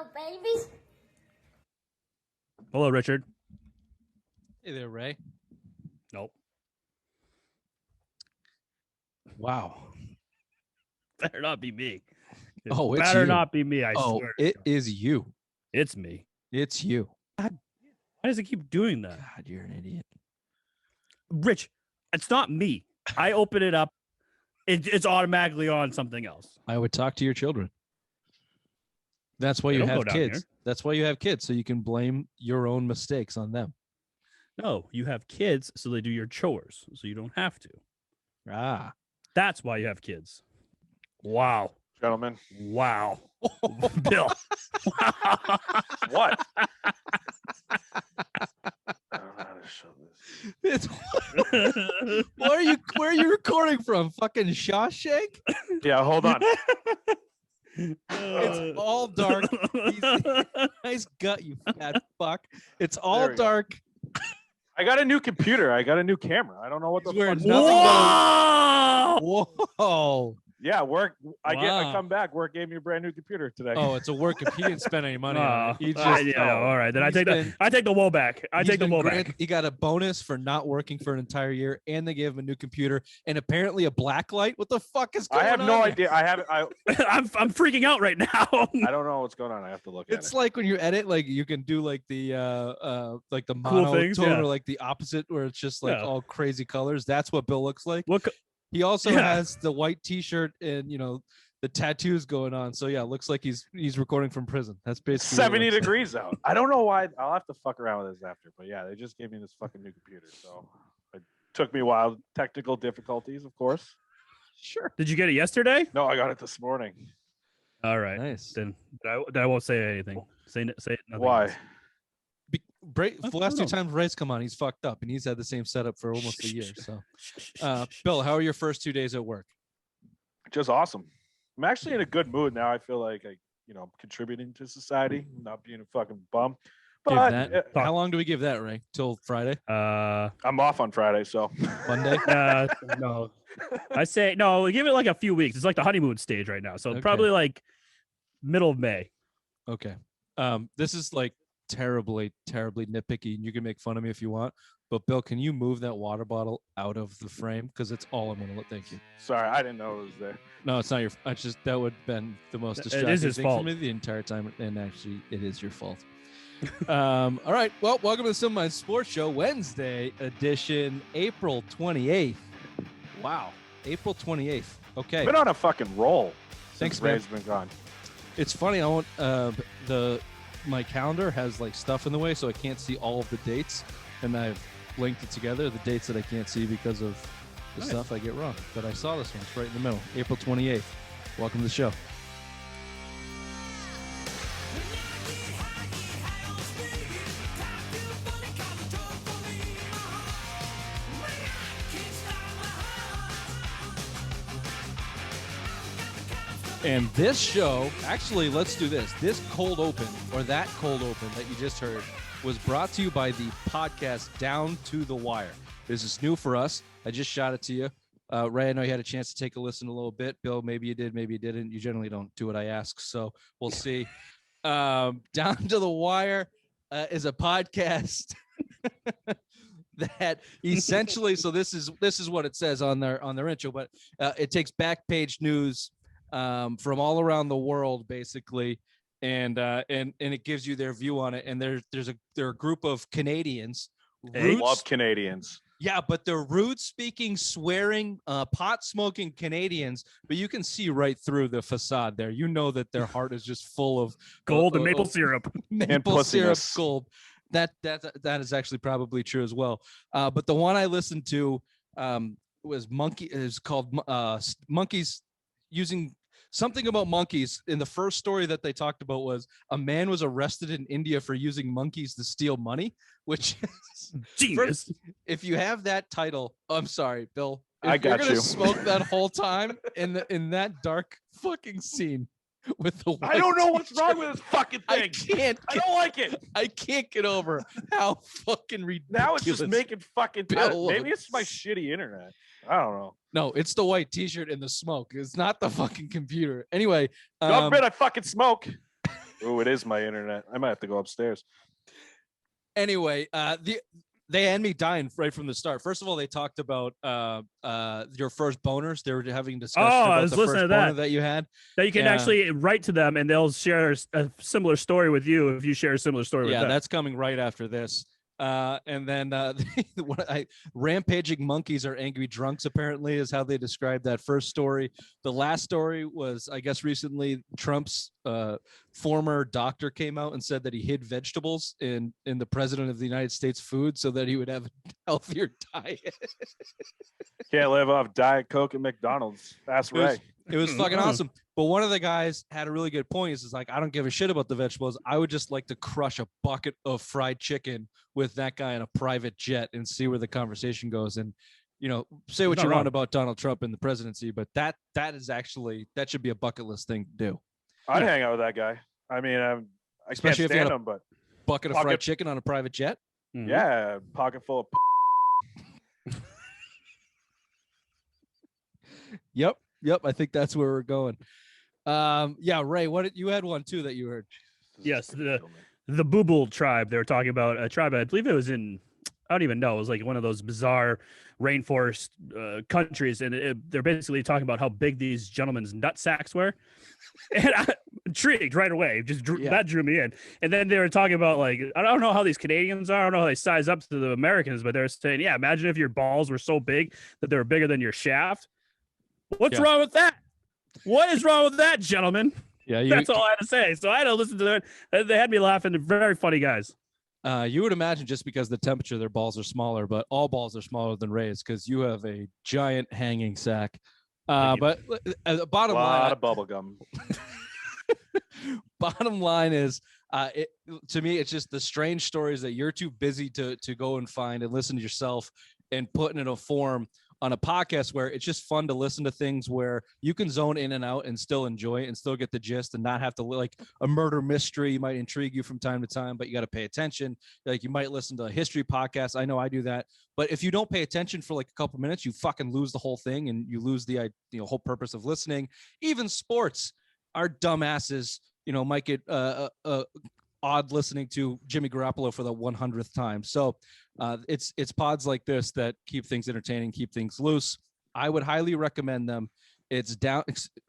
babies. Hello, Richard. Hey there, Ray. Nope. Wow. Better not be me. Oh, it's better you. not be me. I swear. It is you. It's me. It's you. Why does it keep doing that? God, you're an idiot. Rich, it's not me. I open it up. It's automatically on something else. I would talk to your children. That's why They you don't go have down kids. here. That's why you have kids, so you can blame your own mistakes on them. No, you have kids, so they do your chores, so you don't have to. Ah. That's why you have kids. Wow. Gentlemen. Wow. Bill. What? I don't know how to show this. Where are you recording from? Fucking Shawshank? Yeah, hold on. It's all dark. Nice gut, you fat fuck. It's all There we go. dark. I got a new computer. I got a new camera. I don't know what the He's wearing fuck. nothing Whoa! Whoa. Yeah, work. I Wow. come back. Work gave me a brand new computer today. Oh, it's a work if he didn't spend any money on it. He just yeah, all right. Then I he's take the woe back. I he's take the been woe grant- back. He got a bonus for not working for an entire year, and they gave him a new computer and apparently a black light. What the fuck is going I on? have no there? idea. I haven't. I'm freaking out right now. I don't know what's going on. I have to look at It's it. like when you edit, like you can do like the Cool monotone things, yeah. or like the opposite, where it's just like Yeah. all crazy colors. That's what Bill looks like. What? He also Yeah. has the white T-shirt and the tattoos going on. So yeah, it looks like he's recording from prison. That's basically what it 70 looks like. degrees out. I don't know why. I'll have to fuck around with this after. But yeah, they just gave me this fucking new computer. So it took me a while. Technical difficulties, of course. Sure. Did you get it yesterday? No, I got it this morning. All right. Nice. Then I won't say anything. Say nothing. Why? else. The last two times Ray's come on, he's fucked up, and he's had the same setup for almost a year. So, Bill, how are your first 2 days at work? Just awesome. I'm actually in a good mood now. I feel like I'm contributing to society, not being a fucking bum. Give But that. How long do we give that, Ray? Till Friday? I'm off on Friday, so Monday? No. I say no. Give it like a few weeks. It's like the honeymoon stage right now, so Okay. probably like middle of May. Okay. This is like terribly nitpicky, and you can make fun of me if you want. But Bill, can you move that water bottle out of the frame? Because it's all I'm gonna let. Thank you. sorry, I didn't know it was there. No, it's not your. I just that would have been the most It distracting is his thing fault. for me the entire time, and actually, it is your fault. All right. Well, welcome to the Simon Sports Show, Wednesday edition, April 28th. Wow, April 28th. Okay. Been on a fucking roll. Thanks, since man. Ray's been gone. It's funny. I want my calendar has like stuff in the way, so I can't see all of the dates, and I've linked it together. The dates that I can't see because of the Nice. stuff I get wrong. But I saw this one. It's right in the middle. April 28th. Welcome to the show. And this show, actually, let's do this. This cold open, or that cold open that you just heard, was brought to you by the podcast Down to the Wire. This is new for us. I just shot it to you. Ray, I know you had a chance to take a listen a little bit. Bill, maybe you did, maybe you didn't. You generally don't do what I ask, so we'll see. Down to the Wire is a podcast that essentially, so this is what it says on their intro, but it takes back page news from all around the world, basically, and it gives you their view on it. And they're a group of Canadians. I love Canadians. Yeah, but they're rude speaking, swearing, pot smoking Canadians. But you can see right through the facade there. You know that their heart is just full of Gold and maple syrup. maple syrup pussiness. gold. That is actually probably true as well. But the one I listened to was monkey. Is called monkeys using something about monkeys. In the first story that they talked about was a man was arrested in India for using monkeys to steal money, which is, Genius. if you have that title, I'm sorry, Bill. If I got you're gonna you. smoke that whole time in that dark fucking scene with the I don't know what's wrong with this fucking I thing. I don't like it. I can't get over how fucking ridiculous. Now it's just making fucking. Bill Maybe it's my looks- shitty internet. I don't know. No, it's the white T-shirt and the smoke. It's not the fucking computer. Anyway, Government, I fucking smoke. Oh, it is my internet. I might have to go upstairs. Anyway, they had me dying right from the start. First of all, they talked about your first boners. They were having discussion I about was the listening first to boner that. that you had. That you can actually write to them, and they'll share a similar story with you if you share a similar story with them. Yeah, that's coming right after this. And then rampaging monkeys are angry drunks, apparently, is how they described that first story. The last story was, I guess, recently Trump's former doctor came out and said that he hid vegetables in the president of the United States food so that he would have a healthier diet. Can't live off Diet Coke and McDonald's. That's right. It was fucking awesome. But one of the guys had a really good point. He's like, I don't give a shit about the vegetables. I would just like to crush a bucket of fried chicken with that guy in a private jet and see where the conversation goes. And, you know, say what you want about Donald Trump and the presidency, but that should be a bucket list thing to do. I'd hang out with that guy. I mean, I Especially can't stand him, but bucket of fried chicken on a private jet. Mm-hmm. Yeah, pocket full of. Yep. I think that's where we're going. Yeah, Ray, you had one too that you heard? Yes, the Booble tribe. They were talking about a tribe. I believe it was in, I don't even know. It was like one of those bizarre rainforest countries, and they're basically talking about how big these gentlemen's nut sacks were. And I'm intrigued right away. That drew me in. And then they were talking about, like, I don't know how these Canadians are. I don't know how they size up to the Americans, but they're saying, yeah, imagine if your balls were so big that they were bigger than your shaft. What's wrong with that? What is wrong with that, gentlemen? Yeah, that's all I had to say. So I had to listen to it. They had me laughing. They're very funny guys. You would imagine just because the temperature, their balls are smaller, but all balls are smaller than Ray's because you have a giant hanging sack. But the bottom line, a lot of bubble gum. Bottom line is, to me, it's just the strange stories that you're too busy to go and find and listen to yourself and put in a form on a podcast where it's just fun to listen to things where you can zone in and out and still enjoy it and still get the gist and not have to, like, a murder mystery might intrigue you from time to time, but you got to pay attention. Like, you might listen to a history podcast. I know I do that, but if you don't pay attention for like a couple minutes, you fucking lose the whole thing and you lose the whole purpose of listening. Even sports, our dumbasses, might get odd listening to Jimmy Garoppolo for the 100th time. So it's pods like this that keep things entertaining, keep things loose. I would highly recommend them. It's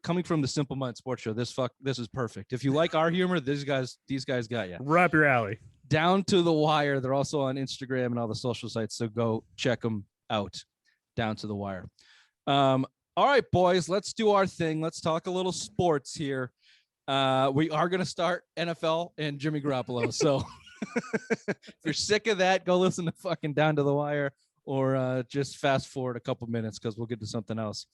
coming from the Simple Mind Sports Show. This is perfect. If you like our humor, these guys got you. Right up your alley. Down to the Wire. They're also on Instagram and all the social sites. So go check them out. Down to the Wire. All right, boys, let's do our thing. Let's talk a little sports here. We are going to start NFL and Jimmy Garoppolo. So if you're sick of that, go listen to fucking Down to the Wire or just fast forward a couple minutes because we'll get to something else.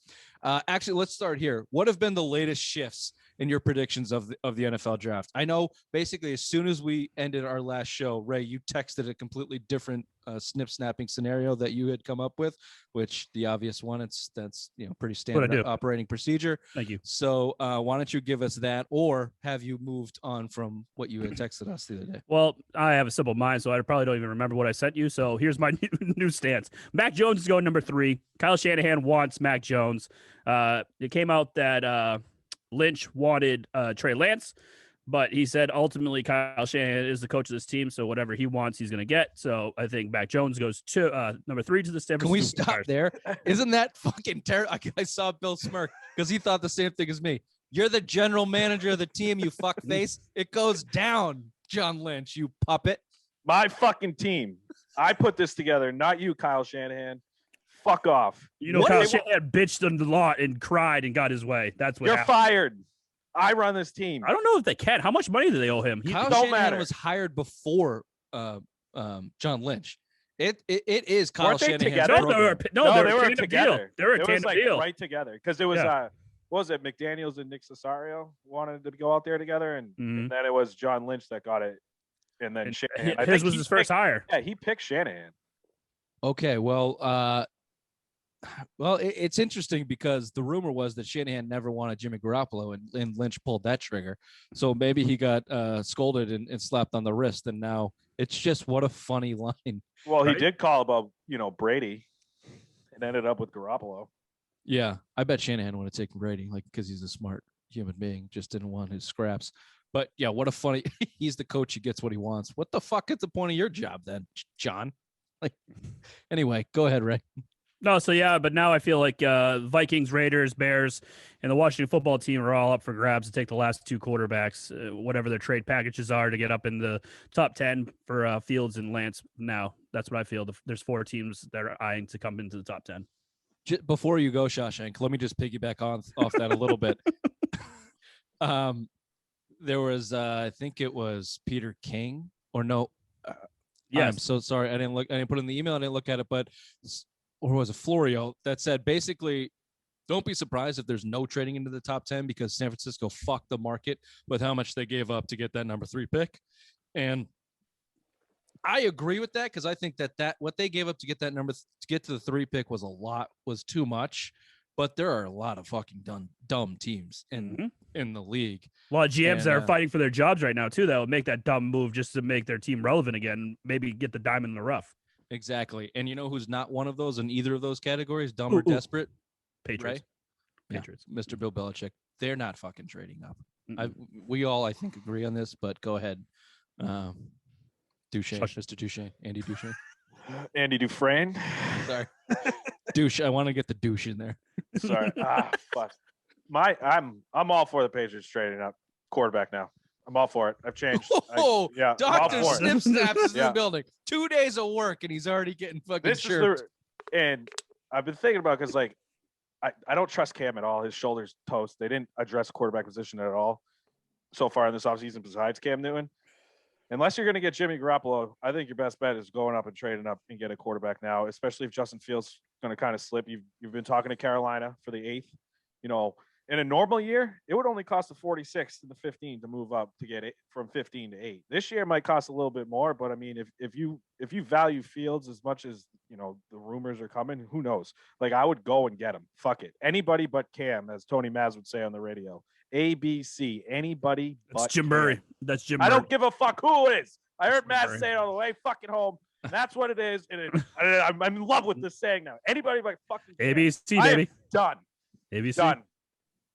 Actually, let's start here. What have been the latest shifts in your predictions of the NFL draft? I know basically as soon as we ended our last show, Ray, you texted a completely different snip snapping scenario that you had come up with, which the obvious one, that's pretty standard operating procedure. Thank you. So why don't you give us that, or have you moved on from what you had texted us the other day? Well, I have a simple mind, so I probably don't even remember what I sent you. So here's my new stance. Mac Jones is going number 3. Kyle Shanahan wants Mac Jones. It came out that Lynch wanted Trey Lance, but he said ultimately Kyle Shanahan is the coach of this team, so whatever he wants, he's going to get. So I think Mac Jones goes to number 3 to the San Francisco. Can we stop there? Isn't that fucking terrible? I saw Bill smirk because he thought the same thing as me. You're the general manager of the team, you fuckface. It goes down, John Lynch, you puppet. My fucking team. I put this together, not you, Kyle Shanahan. Fuck off. Kyle Shanahan bitched on the lot and cried and got his way. That's what You're happened. Fired. I run this team. I don't know if they can. How much money do they owe him? Kyle Shanahan was hired before John Lynch. It is Kyle Shanahan's program. They were together. They were a tandem deal. Right together. Because it was what was it? McDaniels and Nick Cesario wanted to go out there together, and then it was John Lynch that got it. And then Shanahan. His was his first hire. Yeah, he picked Shanahan. Okay, well, it's interesting because the rumor was that Shanahan never wanted Jimmy Garoppolo, and Lynch pulled that trigger. So maybe he got scolded and slapped on the wrist, and now it's just what a funny line. Well, he did call about Brady, and ended up with Garoppolo. Yeah, I bet Shanahan would have taken Brady, because he's a smart human being, just didn't want his scraps. But yeah, what a funny. He's the coach. He gets what he wants. What the fuck is the point of your job then, John? Like, anyway, go ahead, Ray. No, so yeah, but now I feel like Vikings, Raiders, Bears, and the Washington football team are all up for grabs to take the last two quarterbacks, whatever their trade packages are, to get up in the top 10 for Fields and Lance. Now, that's what I feel. There's 4 teams that are eyeing to come into the top 10. Before you go, Shawshank, let me just piggyback off that a little bit. There was, I think it was Peter King, or no. Yes. I'm so sorry. I didn't put it in the email. I didn't look at it, but. Or was it Florio that said basically, don't be surprised if there's no trading into the top 10 because San Francisco fucked the market with how much they gave up to get that number 3 pick. And I agree with that because I think that what they gave up to get that to get to the 3 pick was too much. But there are a lot of fucking dumb teams in the league. A lot of GMs that are fighting for their jobs right now too that will make that dumb move just to make their team relevant again, maybe get the diamond in the rough. Exactly. And you know who's not one of those in either of those categories? Dumb or desperate? Patriots. Right? Patriots. Yeah. Mr. Bill Belichick. They're not fucking trading up. We all, I think, agree on this, but go ahead. Duchesne, Mr. Duchesne. Andy Duchesne. Andy Dufresne. Sorry. Douche. I want to get the douche in there. Sorry. Fuck. I'm all for the Patriots trading up quarterback now. I'm all for it. I've changed. Dr. Snip Snaps is in the building. 2 days of work, and he's already getting fucking chirped. And I've been thinking about because, like, I don't trust Cam at all. His shoulder's toast. They didn't address quarterback position at all so far in this offseason besides Cam Newton. Unless you're going to get Jimmy Garoppolo, I think your best bet is going up and trading up and get a quarterback now, especially if Justin Fields going to kind of slip. You've been talking to Carolina for the 8th. You know, in a normal year, it would only cost the 46 to the 15 to move up to get it from 15 to 8. This year might cost a little bit more, but I mean, if you value Fields as much as, you know, the rumors are coming, who knows? Like, I would go and get him. Fuck it. Anybody but Cam, as Tony Maz would say on the radio. ABC. Anybody but Jim Cam. Murray. That's Jim Murray. I don't give a fuck who it is. I heard Maz say it on the way fucking home. That's what it is. And I'm in love with this saying now. Anybody but fucking Cam. ABC, baby. Done. ABC. Done.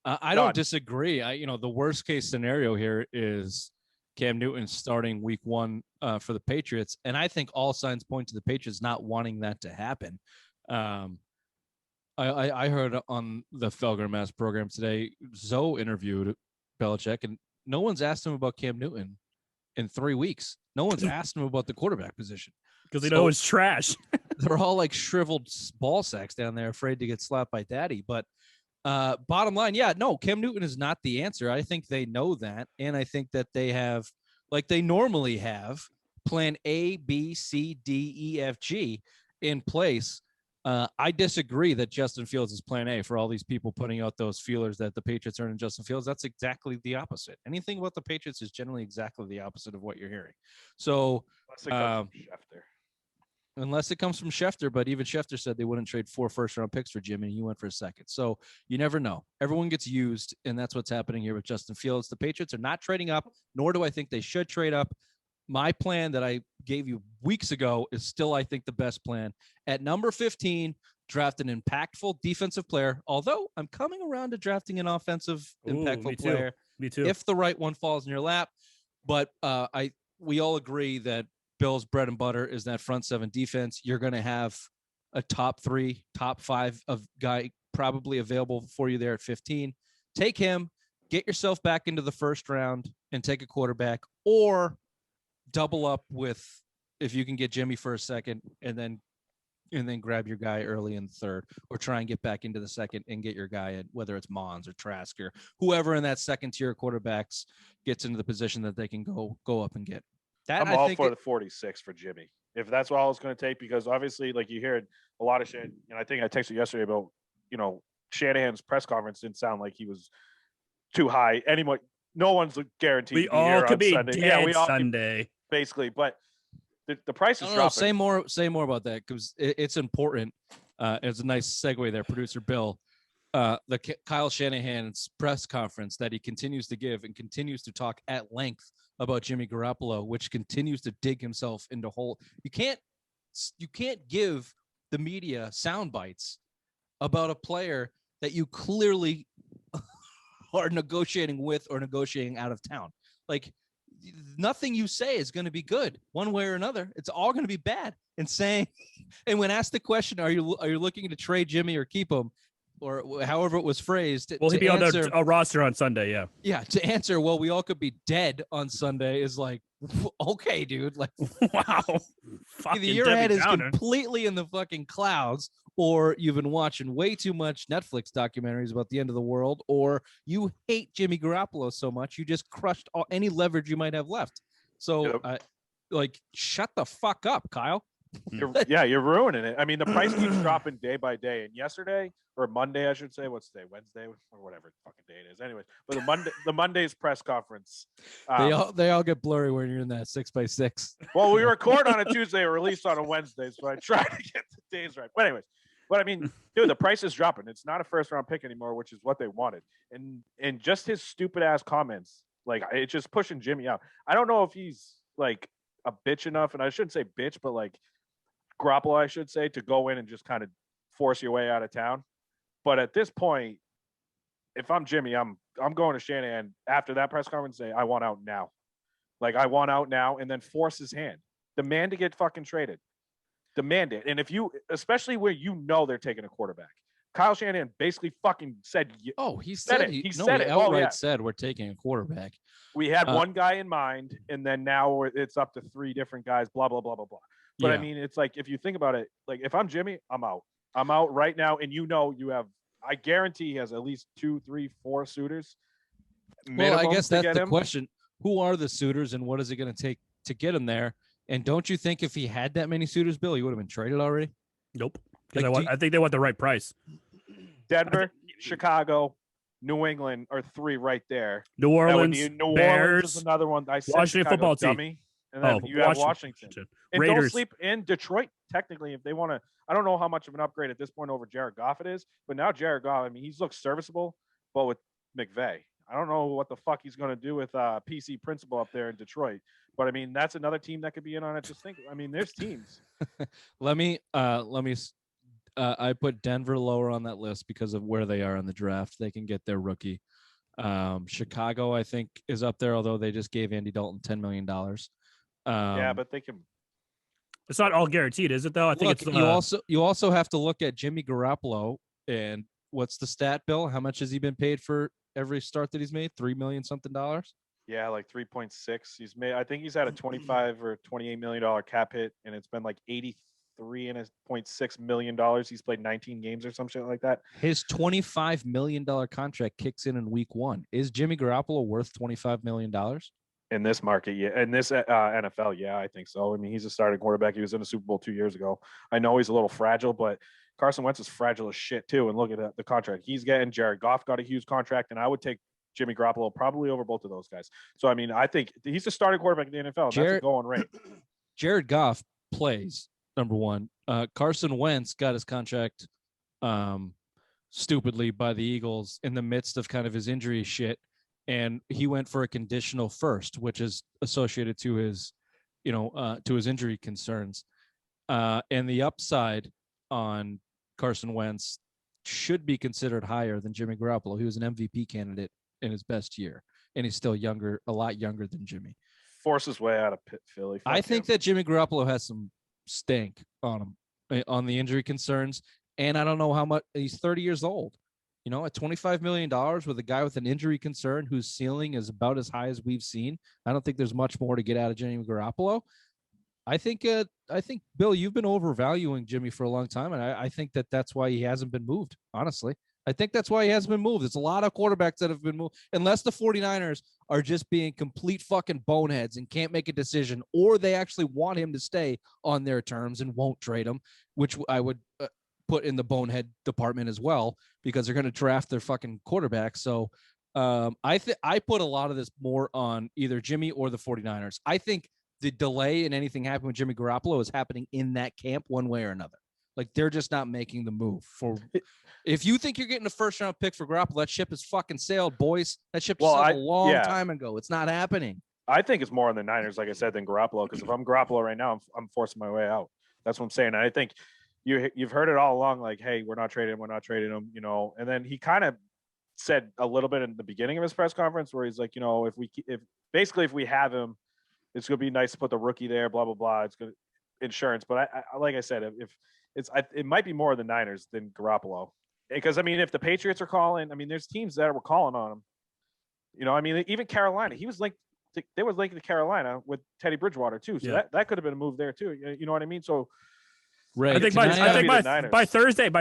I don't disagree. The worst case scenario here is Cam Newton starting week 1 for the Patriots. And I think all signs point to the Patriots not wanting that to happen. I heard on the Felger Mass program today, Zoe interviewed Belichick, and no one's asked him about Cam Newton in 3 weeks. No one's asked him about the quarterback position. Because they know it's trash. They're all like shriveled ball sacks down there, afraid to get slapped by daddy. But bottom line, Cam Newton is not the answer. I think they know that. And I think that they have, like they normally have, plan A, B, C, D, E, F, G in place. I disagree that Justin Fields is plan A for all these people putting out those feelers that the Patriots are in Justin Fields. That's exactly the opposite. Anything about the Patriots is generally exactly the opposite of what you're hearing. So unless it comes from Schefter, but even Schefter said they wouldn't trade 4 first-round picks for Jim, and he went for a second. So you never know. Everyone gets used, and that's what's happening here with Justin Fields. The Patriots are not trading up, nor do I think they should trade up. My plan that I gave you weeks ago is still, I think, the best plan. At number 15, draft an impactful defensive player, although I'm coming around to drafting an offensive impactful player. Me too. If the right one falls in your lap. But we all agree that Bill's bread and butter is that front 7 defense. You're going to have a top 3, top 5 of guy probably available for you there at 15. Take him, get yourself back into the first round and take a quarterback, or double up with, if you can get Jimmy for a second and then grab your guy early in the third, or try and get back into the second and get your guy at, whether it's Mons or Trask or whoever in that second tier quarterbacks gets into the position that they can go up and get. That, I'm all for the 46 for Jimmy, if that's all it's going to take, because obviously, like, you heard a lot of shit, and I think I texted yesterday about, Shanahan's press conference didn't sound like he was too high. Anyway, no one's guaranteed. We all could be Sunday. Dead we all Sunday. Basically, but the price is dropping. Say more about that, because it's important. It's a nice segue there, producer Bill. The Kyle Shanahan's press conference that he continues to give and continues to talk at length about Jimmy Garoppolo, which continues to dig himself into hole. You can't give the media sound bites about a player that you clearly are negotiating with or negotiating out of town. Like nothing you say is going to be good one way or another. It's all going to be bad. And when asked the question, are you looking to trade Jimmy or keep him, or however it was phrased, Will he be on a roster on Sunday? Yeah. Yeah. To answer, well, we all could be dead on Sunday is like, okay, dude. Like, wow. Either your head is completely in the fucking clouds, or you've been watching way too much Netflix documentaries about the end of the world, or you hate Jimmy Garoppolo so much you just crushed any leverage you might have left. So, like, shut the fuck up, Kyle. You're ruining it. I mean, the price keeps dropping day by day. And yesterday, or Monday, I should say, what's today? Wednesday or whatever fucking day it is. Anyways, but the Monday's press conference. They all get blurry when you're in that 6x6. Well, we record on a Tuesday, released on a Wednesday, so I try to get the days right. But anyways, I mean, dude, the price is dropping. It's not a first round pick anymore, which is what they wanted. And just his stupid ass comments, like it's just pushing Jimmy out. I don't know if he's like a bitch enough, and I shouldn't say bitch, but like Garoppolo, I should say, to go in and just kind of force your way out of town. But at this point, if I'm Jimmy, I'm going to Shanahan after that press conference and say, I want out now. Like, I want out now, and then force his hand. Demand to get fucking traded. Demand it. And if you, especially where you know they're taking a quarterback. Kyle Shanahan basically fucking said, he said it. He said it. Outright said we're taking a quarterback. We had one guy in mind, and then now it's up to 3 different guys, blah, blah, blah, blah, blah. But I mean, it's like, if you think about it, like if I'm Jimmy, I'm out. I'm out right now. And you have, I guarantee he has at least 2, 3, 4 suitors. Well, I guess that's the question. Who are the suitors and what is it going to take to get him there? And don't you think if he had that many suitors, Bill, he would have been traded already? Nope. I think they want the right price. Denver, Chicago, New England are 3 right there. New Orleans, Bears, is another one. I said Washington Chicago, football team. Dummy. And then you have Washington. And Raiders. Don't sleep in Detroit, technically, if they want to. I don't know how much of an upgrade at this point over Jared Goff it is, but now Jared Goff, I mean, he's looked serviceable, but with McVay. I don't know what the fuck he's going to do with PC Principal up there in Detroit. But, I mean, that's another team that could be in on it. Just think, I mean, there's teams. I put Denver lower on that list because of where they are in the draft. They can get their rookie. Chicago, I think, is up there, although they just gave Andy Dalton $10 million. Yeah, but they can. It's not all guaranteed, is it? Though I think you also have to look at Jimmy Garoppolo and what's the stat, Bill? How much has he been paid for every start that he's made? $3 million something dollars. Yeah, like 3.6. He's made. I think he's had a $25 or $28 million cap hit, and it's been like $83.6 million. He's played 19 games or some shit like that. His $25 million contract kicks in week 1. Is Jimmy Garoppolo worth $25 million? In this market, yeah. In this NFL, yeah, I think so. I mean, he's a starting quarterback. He was in the Super Bowl 2 years ago. I know he's a little fragile, but Carson Wentz is fragile as shit too. And look at the contract he's getting. Jared Goff got a huge contract, and I would take Jimmy Garoppolo probably over both of those guys. So, I mean, I think he's a starting quarterback in the NFL. That's a going rate. Jared Goff plays, number one. Carson Wentz got his contract stupidly by the Eagles in the midst of kind of his injury shit. And he went for a conditional first, which is associated to his, to his injury concerns. And the upside on Carson Wentz should be considered higher than Jimmy Garoppolo. He was an MVP candidate in his best year, and he's still younger, a lot younger than Jimmy. Force his way out of Philly. I think that Jimmy Garoppolo has some stink on him, on the injury concerns. And I don't know how much. He's 30 years old. At $25 million with a guy with an injury concern whose ceiling is about as high as we've seen. I don't think there's much more to get out of Jimmy Garoppolo. I think, Bill, you've been overvaluing Jimmy for a long time, and I think that's why he hasn't been moved, honestly. I think that's why he hasn't been moved. There's a lot of quarterbacks that have been moved, unless the 49ers are just being complete fucking boneheads and can't make a decision, or they actually want him to stay on their terms and won't trade him, which I would put in the bonehead department as well, because they're going to draft their fucking quarterback. So I put a lot of this more on either Jimmy or the 49ers. I think the delay in anything happening with Jimmy Garoppolo is happening in that camp one way or another. Like, they're just not making the move. If you think you're getting a first round pick for Garoppolo, that ship has fucking sailed, boys. That ship sailed a long time ago. It's not happening. I think it's more on the Niners, like I said, than Garoppolo, because if I'm Garoppolo right now, I'm forcing my way out. That's what I'm saying. And I think you've heard it all along, like, hey, we're not trading him, and then he kind of said a little bit in the beginning of his press conference where he's like, if we have him, it's going to be nice to put the rookie there, blah, blah, blah. It's good insurance. But I like I said, it might be more the Niners than Garoppolo. Because, if the Patriots are calling, there's teams that were calling on him. Even Carolina, they was linked to Carolina with Teddy Bridgewater too. So that could have been a move there too. You know what I mean? So Ray, I think by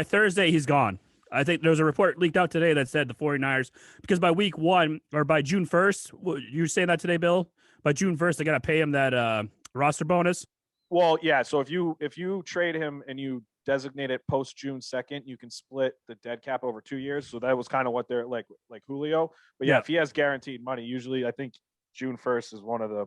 Thursday, he's gone. I think there was a report leaked out today that said the 49ers, because by week 1 or by June 1st, you're saying that today, Bill? By June 1st, they got to pay him that roster bonus. Well, yeah. So if you trade him and you designate it post June 2nd, you can split the dead cap over 2 years. So that was kind of what they're like Julio. But if he has guaranteed money, usually I think June 1st is one of the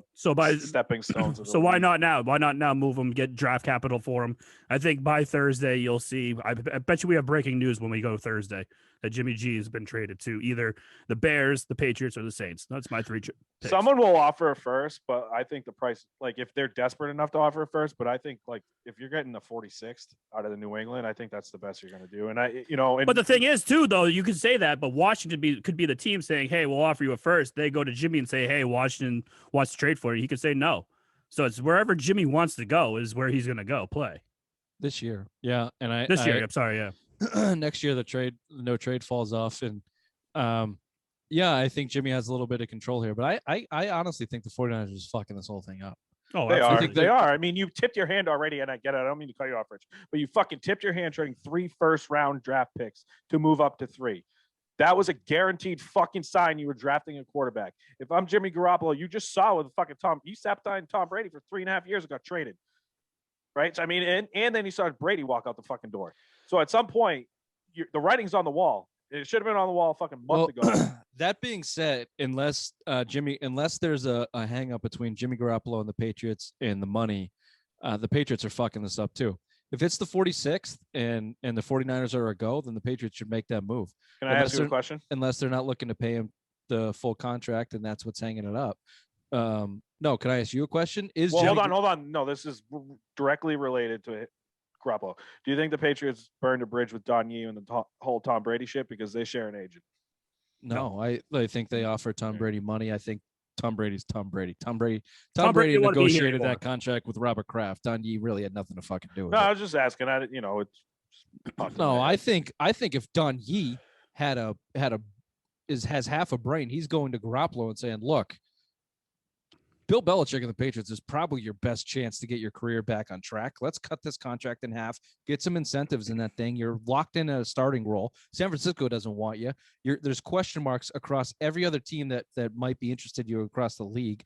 stepping stones. So why not now? Why not now move him, get draft capital for him? I think by Thursday you'll see. I bet you we have breaking news when we go Thursday that Jimmy G has been traded to either the Bears, the Patriots, or the Saints. That's my 3 picks. Someone will offer a first, but I think the price, if they're desperate enough to offer a first, but I think if you're getting the 46th out of the New England, I think that's the best you're going to do. And but the thing is too, though, you can say that, but Washington could be the team saying, "Hey, we'll offer you a first." They go to Jimmy and say, "Hey, Washington wants to trade for you." He could say no. So it's wherever Jimmy wants to go is where he's going to go play this year. Yeah, and I'm sorry. Yeah. Next year no trade falls off, and I think Jimmy has a little bit of control here, but I honestly think the 49ers are just fucking this whole thing up. Oh, they are. You tipped your hand already, and I get it. I don't mean to cut you off, Rich, but you fucking tipped your hand trading 3 first-round draft picks to move up to 3. That was a guaranteed fucking sign you were drafting a quarterback. If I'm Jimmy Garoppolo, you just saw with fucking you sat behind Tom Brady for 3.5 years and got traded. Right? So, and then you saw Brady walk out the fucking door. So at some point, the writing's on the wall. It should have been on the wall a fucking month ago. That being said, unless there's a hang up between Jimmy Garoppolo and the Patriots and the money, the Patriots are fucking this up too. If it's the 46th and the 49ers are a go, then the Patriots should make that move. Can I ask you a question? Unless they're not looking to pay him the full contract, and that's what's hanging it up. No, can I ask you a question? Hold on. No, this is directly related to it. Garoppolo. Do you think the Patriots burned a bridge with Don Yee and the whole Tom Brady shit because they share an agent? No, I think they offer Tom Brady money. I think Tom Brady's Tom Brady. Tom Brady negotiated that contract with Robert Kraft. Don Yee really had nothing to fucking do with it. No, I was just asking. I think if Don Yee has half a brain, he's going to Garoppolo and saying, "Look, Bill Belichick and the Patriots is probably your best chance to get your career back on track. Let's cut this contract in half, get some incentives in that thing. You're locked in a starting role. San Francisco doesn't want you. There's question marks across every other team that might be interested in you across the league.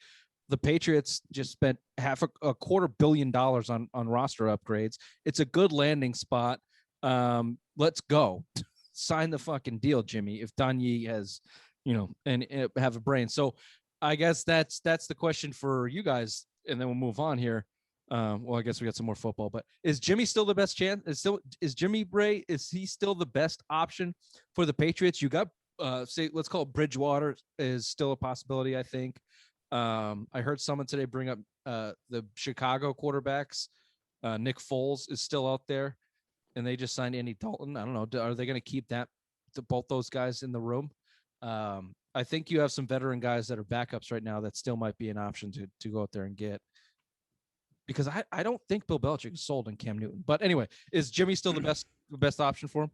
The Patriots just spent $250 million on roster upgrades. It's a good landing spot. Let's go. Sign the fucking deal, Jimmy, if Don Yee has, and have a brain. So I guess that's the question for you guys, and then we'll move on here. Well, I guess we got some more football, but is Jimmy still the best chance? Is Jimmy Bray? Is he still the best option for the Patriots? You got let's call it Bridgewater is still a possibility. I think. I heard someone today bring up the Chicago quarterbacks. Nick Foles is still out there, and they just signed Andy Dalton. I don't know. Are they going to keep both those guys in the room? I think you have some veteran guys that are backups right now that still might be an option to go out there and get. Because I don't think Bill Belichick is sold on Cam Newton. But anyway, is Jimmy still the best option for him?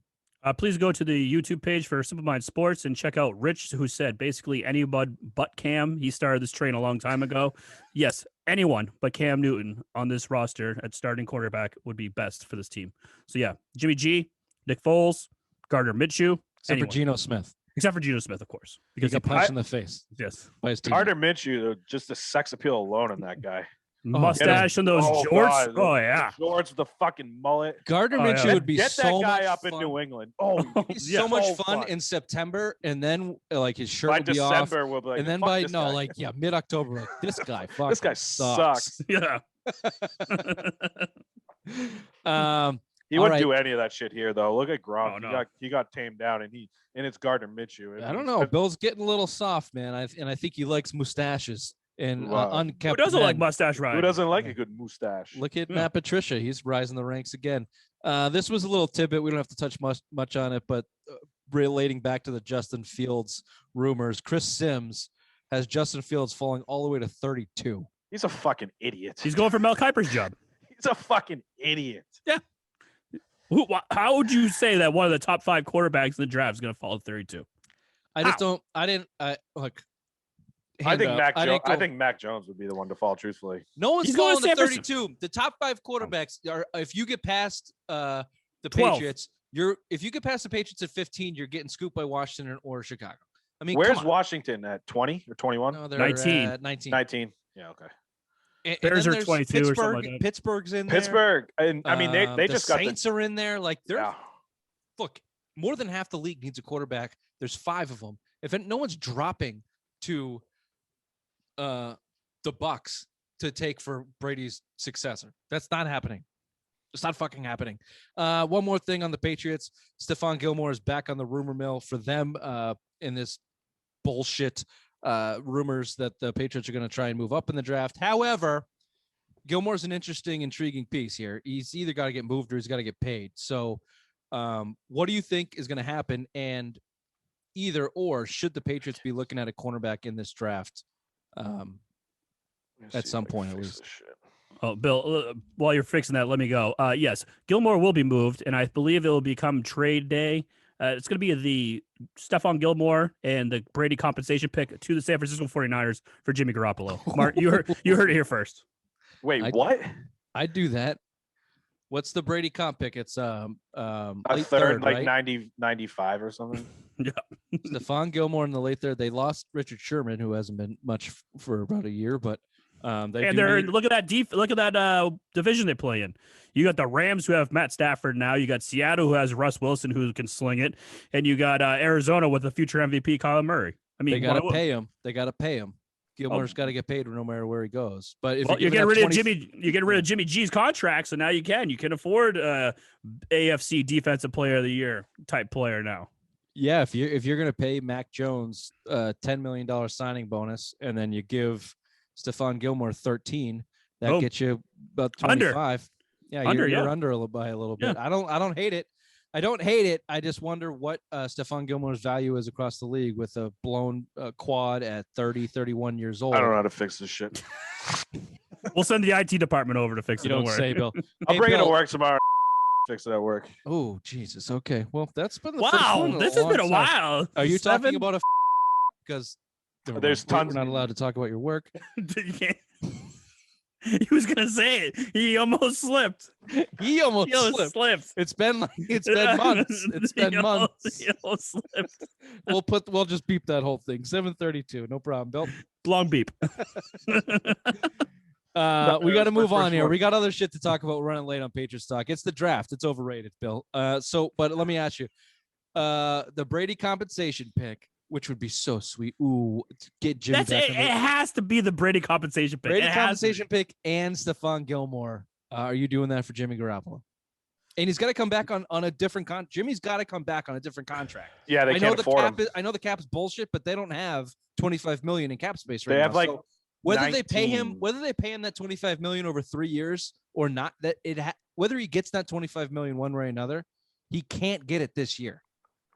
Please go to the YouTube page for Simple Mind Sports and check out Rich, who said basically anyone but Cam. He started this train a long time ago. Yes, anyone but Cam Newton on this roster at starting quarterback would be best for this team. So yeah, Jimmy G, Nick Foles, Gardner Minshew, except for Geno Smith. Except for Geno Smith, of course, because he got punched in the face. Yes, by his team. Gardner Minshew, just the sex appeal alone in that guy. Mustache and those jorts. God, yeah, jorts with the fucking mullet. Gardner Minshew would be get so that guy much up fun. in New England. So much fun in September, and then like his shirt will be off. We'll be like, and then mid-October, like this guy sucks. Yeah. He wouldn't do any of that shit here, though. Look at Gronk. He got tamed down, and it's Gardner Minshew. I don't know. Bill's getting a little soft, man. I think he likes mustaches and unkept. Who doesn't like mustache riding? Who doesn't like a good mustache? Look at Matt Patricia. He's rising the ranks again. This was a little tidbit. We don't have to touch much on it, but relating back to the Justin Fields rumors. Chris Sims has Justin Fields falling all the way to 32. He's a fucking idiot. He's going for Mel Kiper's job. He's a fucking idiot. Yeah. How would you say that one of the top 5 quarterbacks in the draft is going to fall at 32? I just don't. I didn't. Look. I think Mac Jones would be the one to fall. Truthfully, no one's He's falling going to to 32. The top 5 quarterbacks are. If you get past the 12. Patriots, if you get past the Patriots at 15, you're getting scooped by Washington or Chicago. I mean, where's Washington at 20 or 21? No, they're 19. 19. Yeah, okay. Bears are 22 or something like that. Pittsburgh's in Pittsburgh, and I mean they just the got Saints are in there. Like yeah. Look, more than half the league needs a quarterback. There's 5 of them. If no one's dropping to the Bucks to take for Brady's successor, that's not happening. It's not fucking happening. One more thing on the Patriots. Stephon Gilmore is back on the rumor mill for them in this bullshit rumors that the Patriots are going to try and move up in the draft. However, Gilmore's an interesting, intriguing piece here. He's either got to get moved or he's got to get paid. So what do you think is going to happen? And either or, should the Patriots be looking at a cornerback in this draft at some point at least? Oh, Bill, while you're fixing that, let me go. Yes, Gilmore will be moved, and I believe it will become trade day. It's going to be the Stephon Gilmore and the Brady compensation pick to the San Francisco 49ers for Jimmy Garoppolo. Mark, you heard it here first. Wait, what? I'd do that. What's the Brady comp pick? It's a late third, like right? 95 or something. Yeah. Stephon Gilmore in the late third. They lost Richard Sherman, who hasn't been much for about a year, but look at that division they play in. You got the Rams, who have Matt Stafford now. You got Seattle, who has Russ Wilson, who can sling it, and you got Arizona with the future MVP Kyler Murray. I mean, they got to pay him. They got to pay him. Gilmore's got to get paid no matter where he goes. But if you're getting rid of Jimmy G's contract, so now you can afford AFC Defensive Player of the Year type player now. Yeah, if you're going to pay Mac Jones $10 million signing bonus, and then you give Stephon Gilmore 13, that gets you about 25. Under. Yeah, you're under by a little bit. Yeah. I don't hate it. I don't hate it. I just wonder what Stephon Gilmore's value is across the league with a blown quad at 30, 31 years old. I don't know how to fix this shit. We'll send the IT department over to fix it. You don't say, Bill. I'll bring it to work tomorrow. Fix it at work. Oh, Jesus. Okay. Well, that's been the wow. This has been a while. Are you talking about a because there's tons. We're not allowed to talk about your work. You can't. He was gonna say it. He almost slipped. He almost slipped. It's been months. It's been months. He almost slipped. We'll just beep that whole thing. 7:32. No problem, Bill. Long beep. We got to move on here. We got other shit to talk about. We're running late on Patriots talk. It's the draft. It's overrated, Bill. But let me ask you, the Brady compensation pick, which would be so sweet. Ooh, get Jimmy back. It has to be the Brady compensation pick. Brady compensation pick and Stephon Gilmore. Are you doing that for Jimmy Garoppolo? And he's got to come back on a different Jimmy's got to come back on a different contract. Yeah, they can't afford him. I know the cap's bullshit, but they don't have $25 million in cap space right now. They have like whether 19. they pay him that $25 million over 3 years or not, whether he gets that $25 million one way or another, he can't get it this year.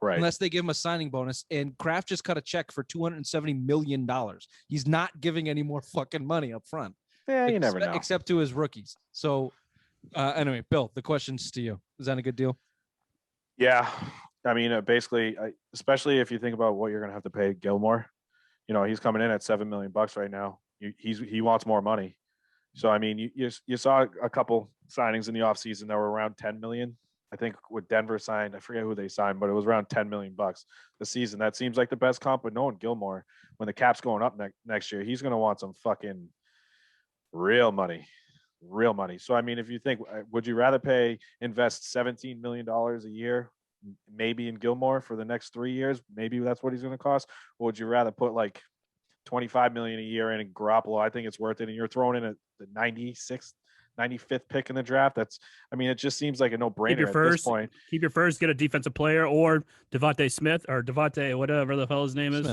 Right. Unless they give him a signing bonus. And Kraft just cut a check for $270 million. He's not giving any more fucking money up front. Yeah, you never know. Except to his rookies. So anyway, Bill, the question's to you. Is that a good deal? Yeah. I mean, basically, especially if you think about what you're going to have to pay Gilmore, he's coming in at $7 million right now. He wants more money. So, I mean, you saw a couple signings in the offseason that were around $10 million. I think with Denver signed, I forget who they signed, but it was around $10 million the season. That seems like the best comp, but knowing Gilmore, when the cap's going up next year, he's going to want some fucking real money. So, I mean, if you think, would you rather invest $17 million a year, maybe in Gilmore for the next 3 years? Maybe that's what he's going to cost. Or would you rather put like $25 million a year in Garoppolo? I think it's worth it. And you're throwing in the 95th pick in the draft. It just seems like a no-brainer at this point. Keep your first, get a defensive player, or Devontae Smith, or Devontae, whatever the hell his name is.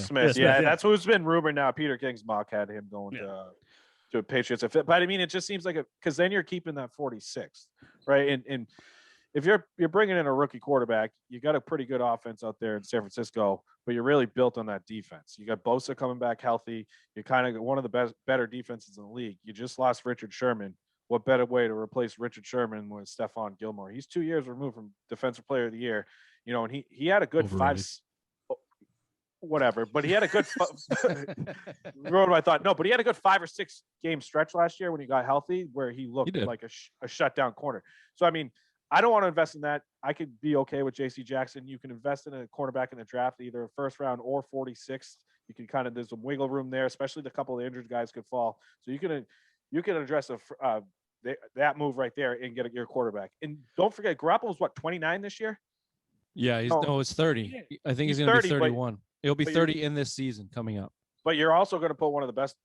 Smith, yeah. That's who's been rumored now. Peter King's mock had him going to Patriots. But I mean, it just seems like because then you're keeping that 46th, right? And if you're bringing in a rookie quarterback, you got a pretty good offense out there in San Francisco, but you're really built on that defense. You got Bosa coming back healthy. You're kind of one of the better defenses in the league. You just lost Richard Sherman. What better way to replace Richard Sherman with Stephon Gilmore? He's 2 years removed from Defensive Player of the Year, and he had a good Overrated. whatever, but he had a good ruined my thought. No, but he had a good 5 or 6 game stretch last year when he got healthy, where he looked like a shutdown corner. So I mean, I don't want to invest in that. I could be okay with J.C. Jackson. You can invest in a cornerback in the draft, either first round or 46th. You can there's some wiggle room there, especially the couple of injured guys could fall. So you can address that move right there and get your quarterback. And don't forget, Garoppolo's what, 29 this year? Yeah, it's 30. I think he's going to be 31. He'll be 30 in this season coming up. But you're also going to put one of the best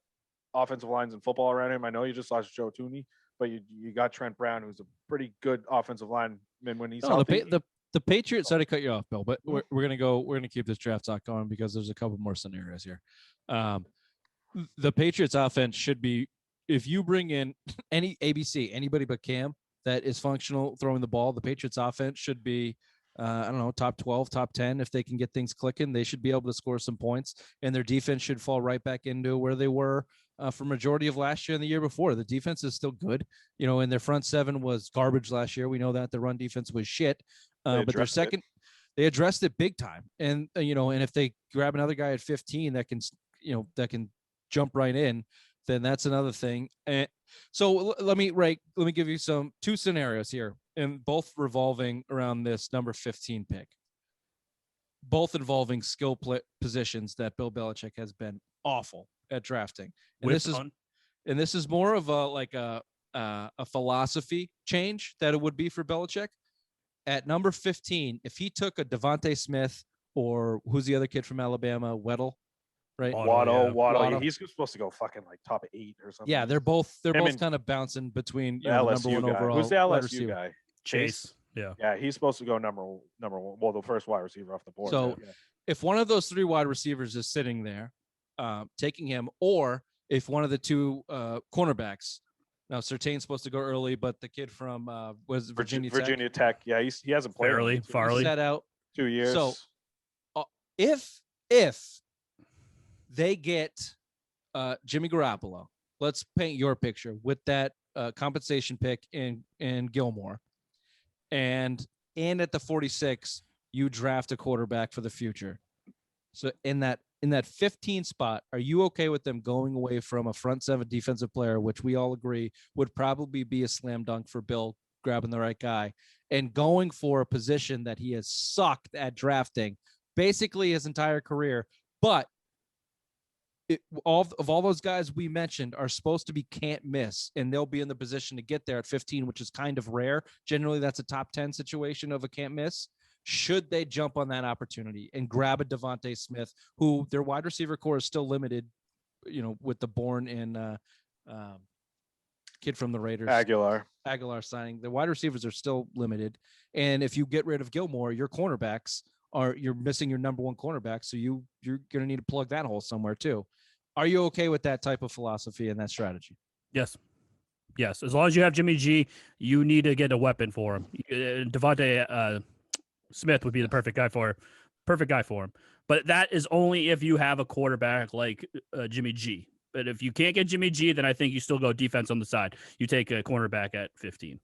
offensive lines in football around him. I know you just lost Joe Tooney, but you got Trent Brown, who's a pretty good offensive lineman when he's healthy. The Patriots. Sorry to cut you off, Bill, but we're gonna keep this draft talk going because there's a couple more scenarios here. The Patriots offense should be, if you bring in anybody but Cam that is functional throwing the ball, the Patriots offense should be top 12, top 10. If they can get things clicking, they should be able to score some points, and their defense should fall right back into where they were for majority of last year and the year before. The defense is still good, and their front seven was garbage last year. We know that the run defense was shit, but their second, they addressed it big time. And, and if they grab another guy at 15 that can jump right in, then that's another thing. And so let me give you two scenarios here, and both revolving around this number 15 pick, both involving skill positions that Bill Belichick has been awful at drafting. And this is more of a philosophy change that it would be for Belichick. At number 15, if he took a Devontae Smith, or who's the other kid from Alabama, Weddle, right? Waddle. He's supposed to go fucking like top 8 or something. Yeah, they're both kind of bouncing between the number one guy. overall. Who's the LSU guy? Chase. Yeah, he's supposed to go number one. Well, the first wide receiver off the board. So if one of those 3 wide receivers is sitting there, taking him, or if one of the 2 cornerbacks. Now, Surtain's supposed to go early, but the kid from was Virginia Tech. Yeah, he hasn't played. Farley. Sat out 2 years. So if they get Jimmy Garoppolo, let's paint your picture with that compensation pick in Gilmore, and at the 46, you draft a quarterback for the future. So in that 15 spot, are you okay with them going away from a front 7 defensive player, which we all agree would probably be a slam dunk for Bill grabbing the right guy, and going for a position that he has sucked at drafting basically his entire career? But all those guys we mentioned are supposed to be can't miss, and they'll be in the position to get there at 15, which is kind of rare. Generally, that's a top 10 situation of a can't miss. Should they jump on that opportunity and grab a Devontae Smith, who their wide receiver core is still limited, with the Bourne and kid from the Raiders, Aguilar signing? The wide receivers are still limited. And if you get rid of Gilmore, your cornerbacks you're missing your number 1 cornerback. So you're going to need to plug that hole somewhere too. Are you okay with that type of philosophy and that strategy? Yes. As long as you have Jimmy G, you need to get a weapon for him. Devontae Smith would be the perfect guy for him. But that is only if you have a quarterback like Jimmy G. But if you can't get Jimmy G, then I think you still go defense on the side. You take a cornerback at 15.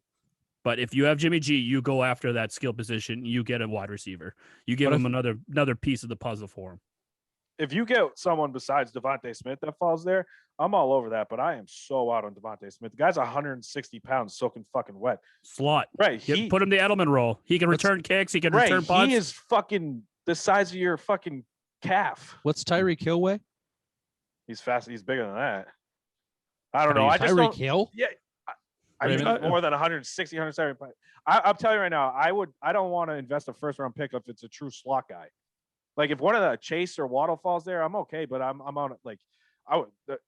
But if you have Jimmy G, you go after that skill position. You get a wide receiver. You give him another piece of the puzzle for him. If you get someone besides Devontae Smith that falls there, I'm all over that. But I am so out on Devontae Smith. The guy's 160 pounds, soaking fucking wet. Slot. Right. Put him the Edelman role. He can return kicks. He can return punts. He is fucking the size of your fucking calf. What's Tyreek Hill weigh? He's fast. He's bigger than that. I don't know. Tyreek Hill? Yeah. I mean, more than 160, 170. I'm telling you right now, I don't want to invest a first round pick if it's a true slot guy. Like if one of the Chase or Waddle falls there, I'm okay. But I'm on it.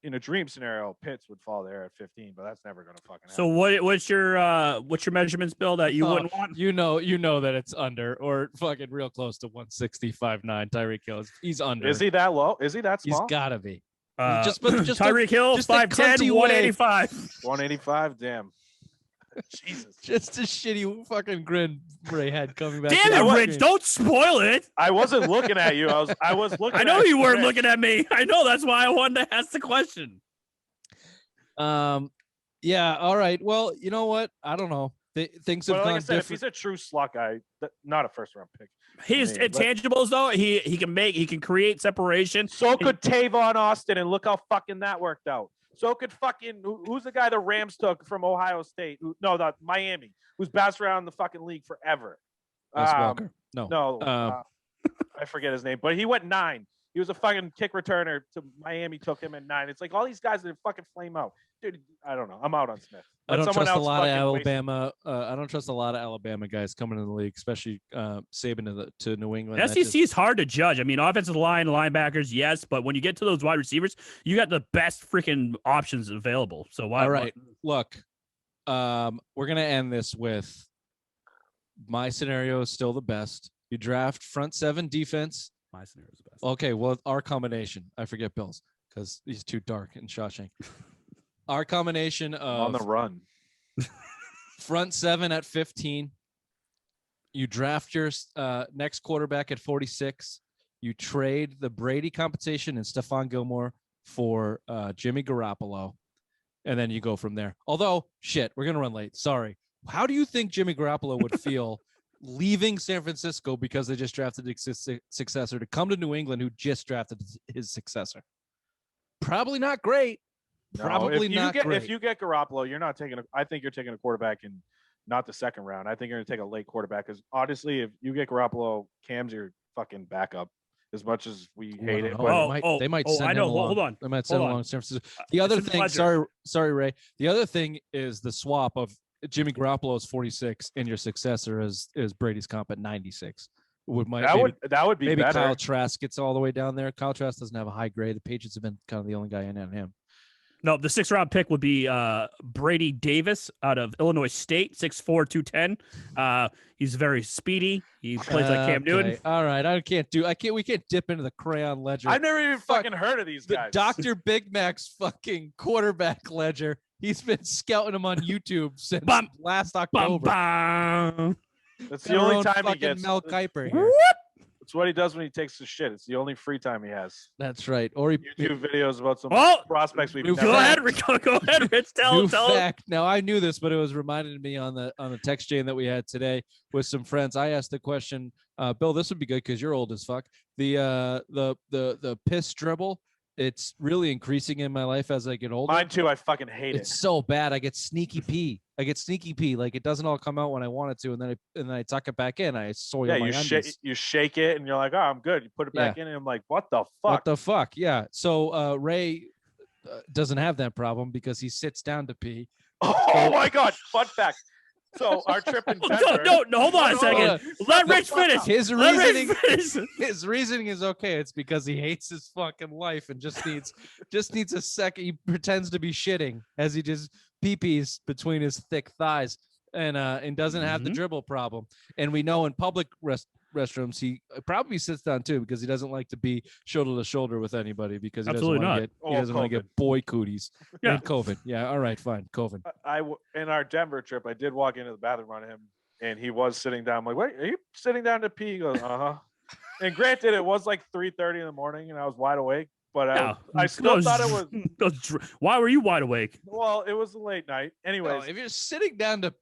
In a dream scenario, Pitts would fall there at 15, but that's never going to fucking happen. So what's your measurements, Bill, that you wouldn't want? You know that it's under or fucking real close to 165.9. Tyreek Hill, he's under. Is he that low? Is he that small? He's gotta be. Just Tyreek Hill, 5'10", 185. 185. Damn. Jesus. Just a shitty fucking grin Ray had coming back. Damn it, Rich! Don't spoil it. I wasn't looking at you. I was looking. I know at you weren't Rich. looking at me. I know, that's why I wanted to ask the question. Yeah. All right. Well, you know what? I don't know. Things have But like gone I said, if different. he's a true slot guy, not a first round pick. His Me, but- intangibles, though, he can create separation. So could Tavon Austin, and look how fucking that worked out. So could fucking who's the guy the Rams took from Ohio State? No, Miami, who's bounced around the fucking league forever. Wes Welker. No. I forget his name, but he went 9. He was a fucking kick returner to Miami, took him at 9. It's like all these guys that fucking flame out. Dude, I don't know. I'm out on Smith. I don't trust a lot of fucking Alabama. I don't trust a lot of Alabama guys coming in the league, especially Saban to New England. SEC is hard to judge. I mean, offensive line, linebackers, yes, but when you get to those wide receivers, you got the best freaking options available. So why? All right, look, we're gonna end this with my scenario is still the best. You draft front 7 defense. My scenario is the best. Okay, well, our combination. I forget Bill's because he's too dark in Shawshank. Our combination of on the run. front 7 at 15. You draft your next quarterback at 46. You trade the Brady compensation and Stephon Gilmore for Jimmy Garoppolo. And then you go from there. Although, shit, we're going to run late. Sorry. How do you think Jimmy Garoppolo would feel leaving San Francisco because they just drafted his successor to come to New England who just drafted his successor? Probably not great. Probably not great. If you get Garoppolo, you're not taking I think you're taking a quarterback in not the second round. I think you're going to take a late quarterback because honestly, if you get Garoppolo, Cam's your fucking backup. As much as we hate it, they might send I know. him along. Hold on. They might send him along to San Francisco. The other thing, sorry, Ray. The other thing is the swap of Jimmy Garoppolo is 46 and your successor is Brady's comp at 96. That would be maybe better. Kyle Trask gets all the way down there. Kyle Trask doesn't have a high grade. The Patriots have been kind of the only guy in on him. No, the 6th round pick would be Brady Davis out of Illinois State, 6'4", 210. He's very speedy. He plays like Cam Newton. All right, we can't dip into the crayon ledger. I've never even fucking heard of these guys. Dr. Big Mac's fucking quarterback ledger. He's been scouting him on YouTube since last October. That's the only time he gets Mel Kiper here. It's what he does when he takes his shit. It's the only free time he has. That's right. Or he YouTube videos about some prospects we've go ahead, Rich. Tell fact. Now I knew this, but it was reminded me on the text chain that we had today with some friends. I asked the question, Bill, this would be good because you're old as fuck. The piss dribble. It's really increasing in my life as I get older. Mine too. I fucking hate it. It's so bad. I get sneaky pee. Like it doesn't all come out when I want it to, and then I tuck it back in. I soil my undies. You shake it, and you're like, "Oh, I'm good." You put it back in, and I'm like, "What the fuck? What the fuck?" Yeah. So Ray doesn't have that problem because he sits down to pee. Oh my god! Fun fact. So our trip in Denver. No, hold on a second. Let Rich finish. His reasoning is okay. It's because he hates his fucking life and just needs a second. He pretends to be shitting as he just pee-pees between his thick thighs and doesn't have the dribble problem. And we know in public restrooms he probably sits down too because he doesn't like to be shoulder to shoulder with anybody because he doesn't want to get boy cooties. Yeah. And COVID. Yeah. All right. Fine. COVID. In our Denver trip, I did walk into the bathroom on him, and he was sitting down. I'm like, "Wait, are you sitting down to pee?" He goes, "Uh-huh." And granted, it was like 3:30 in the morning, and I was wide awake. But I still thought it was. Why were you wide awake? Well, it was a late night. Anyways, if you're sitting down to,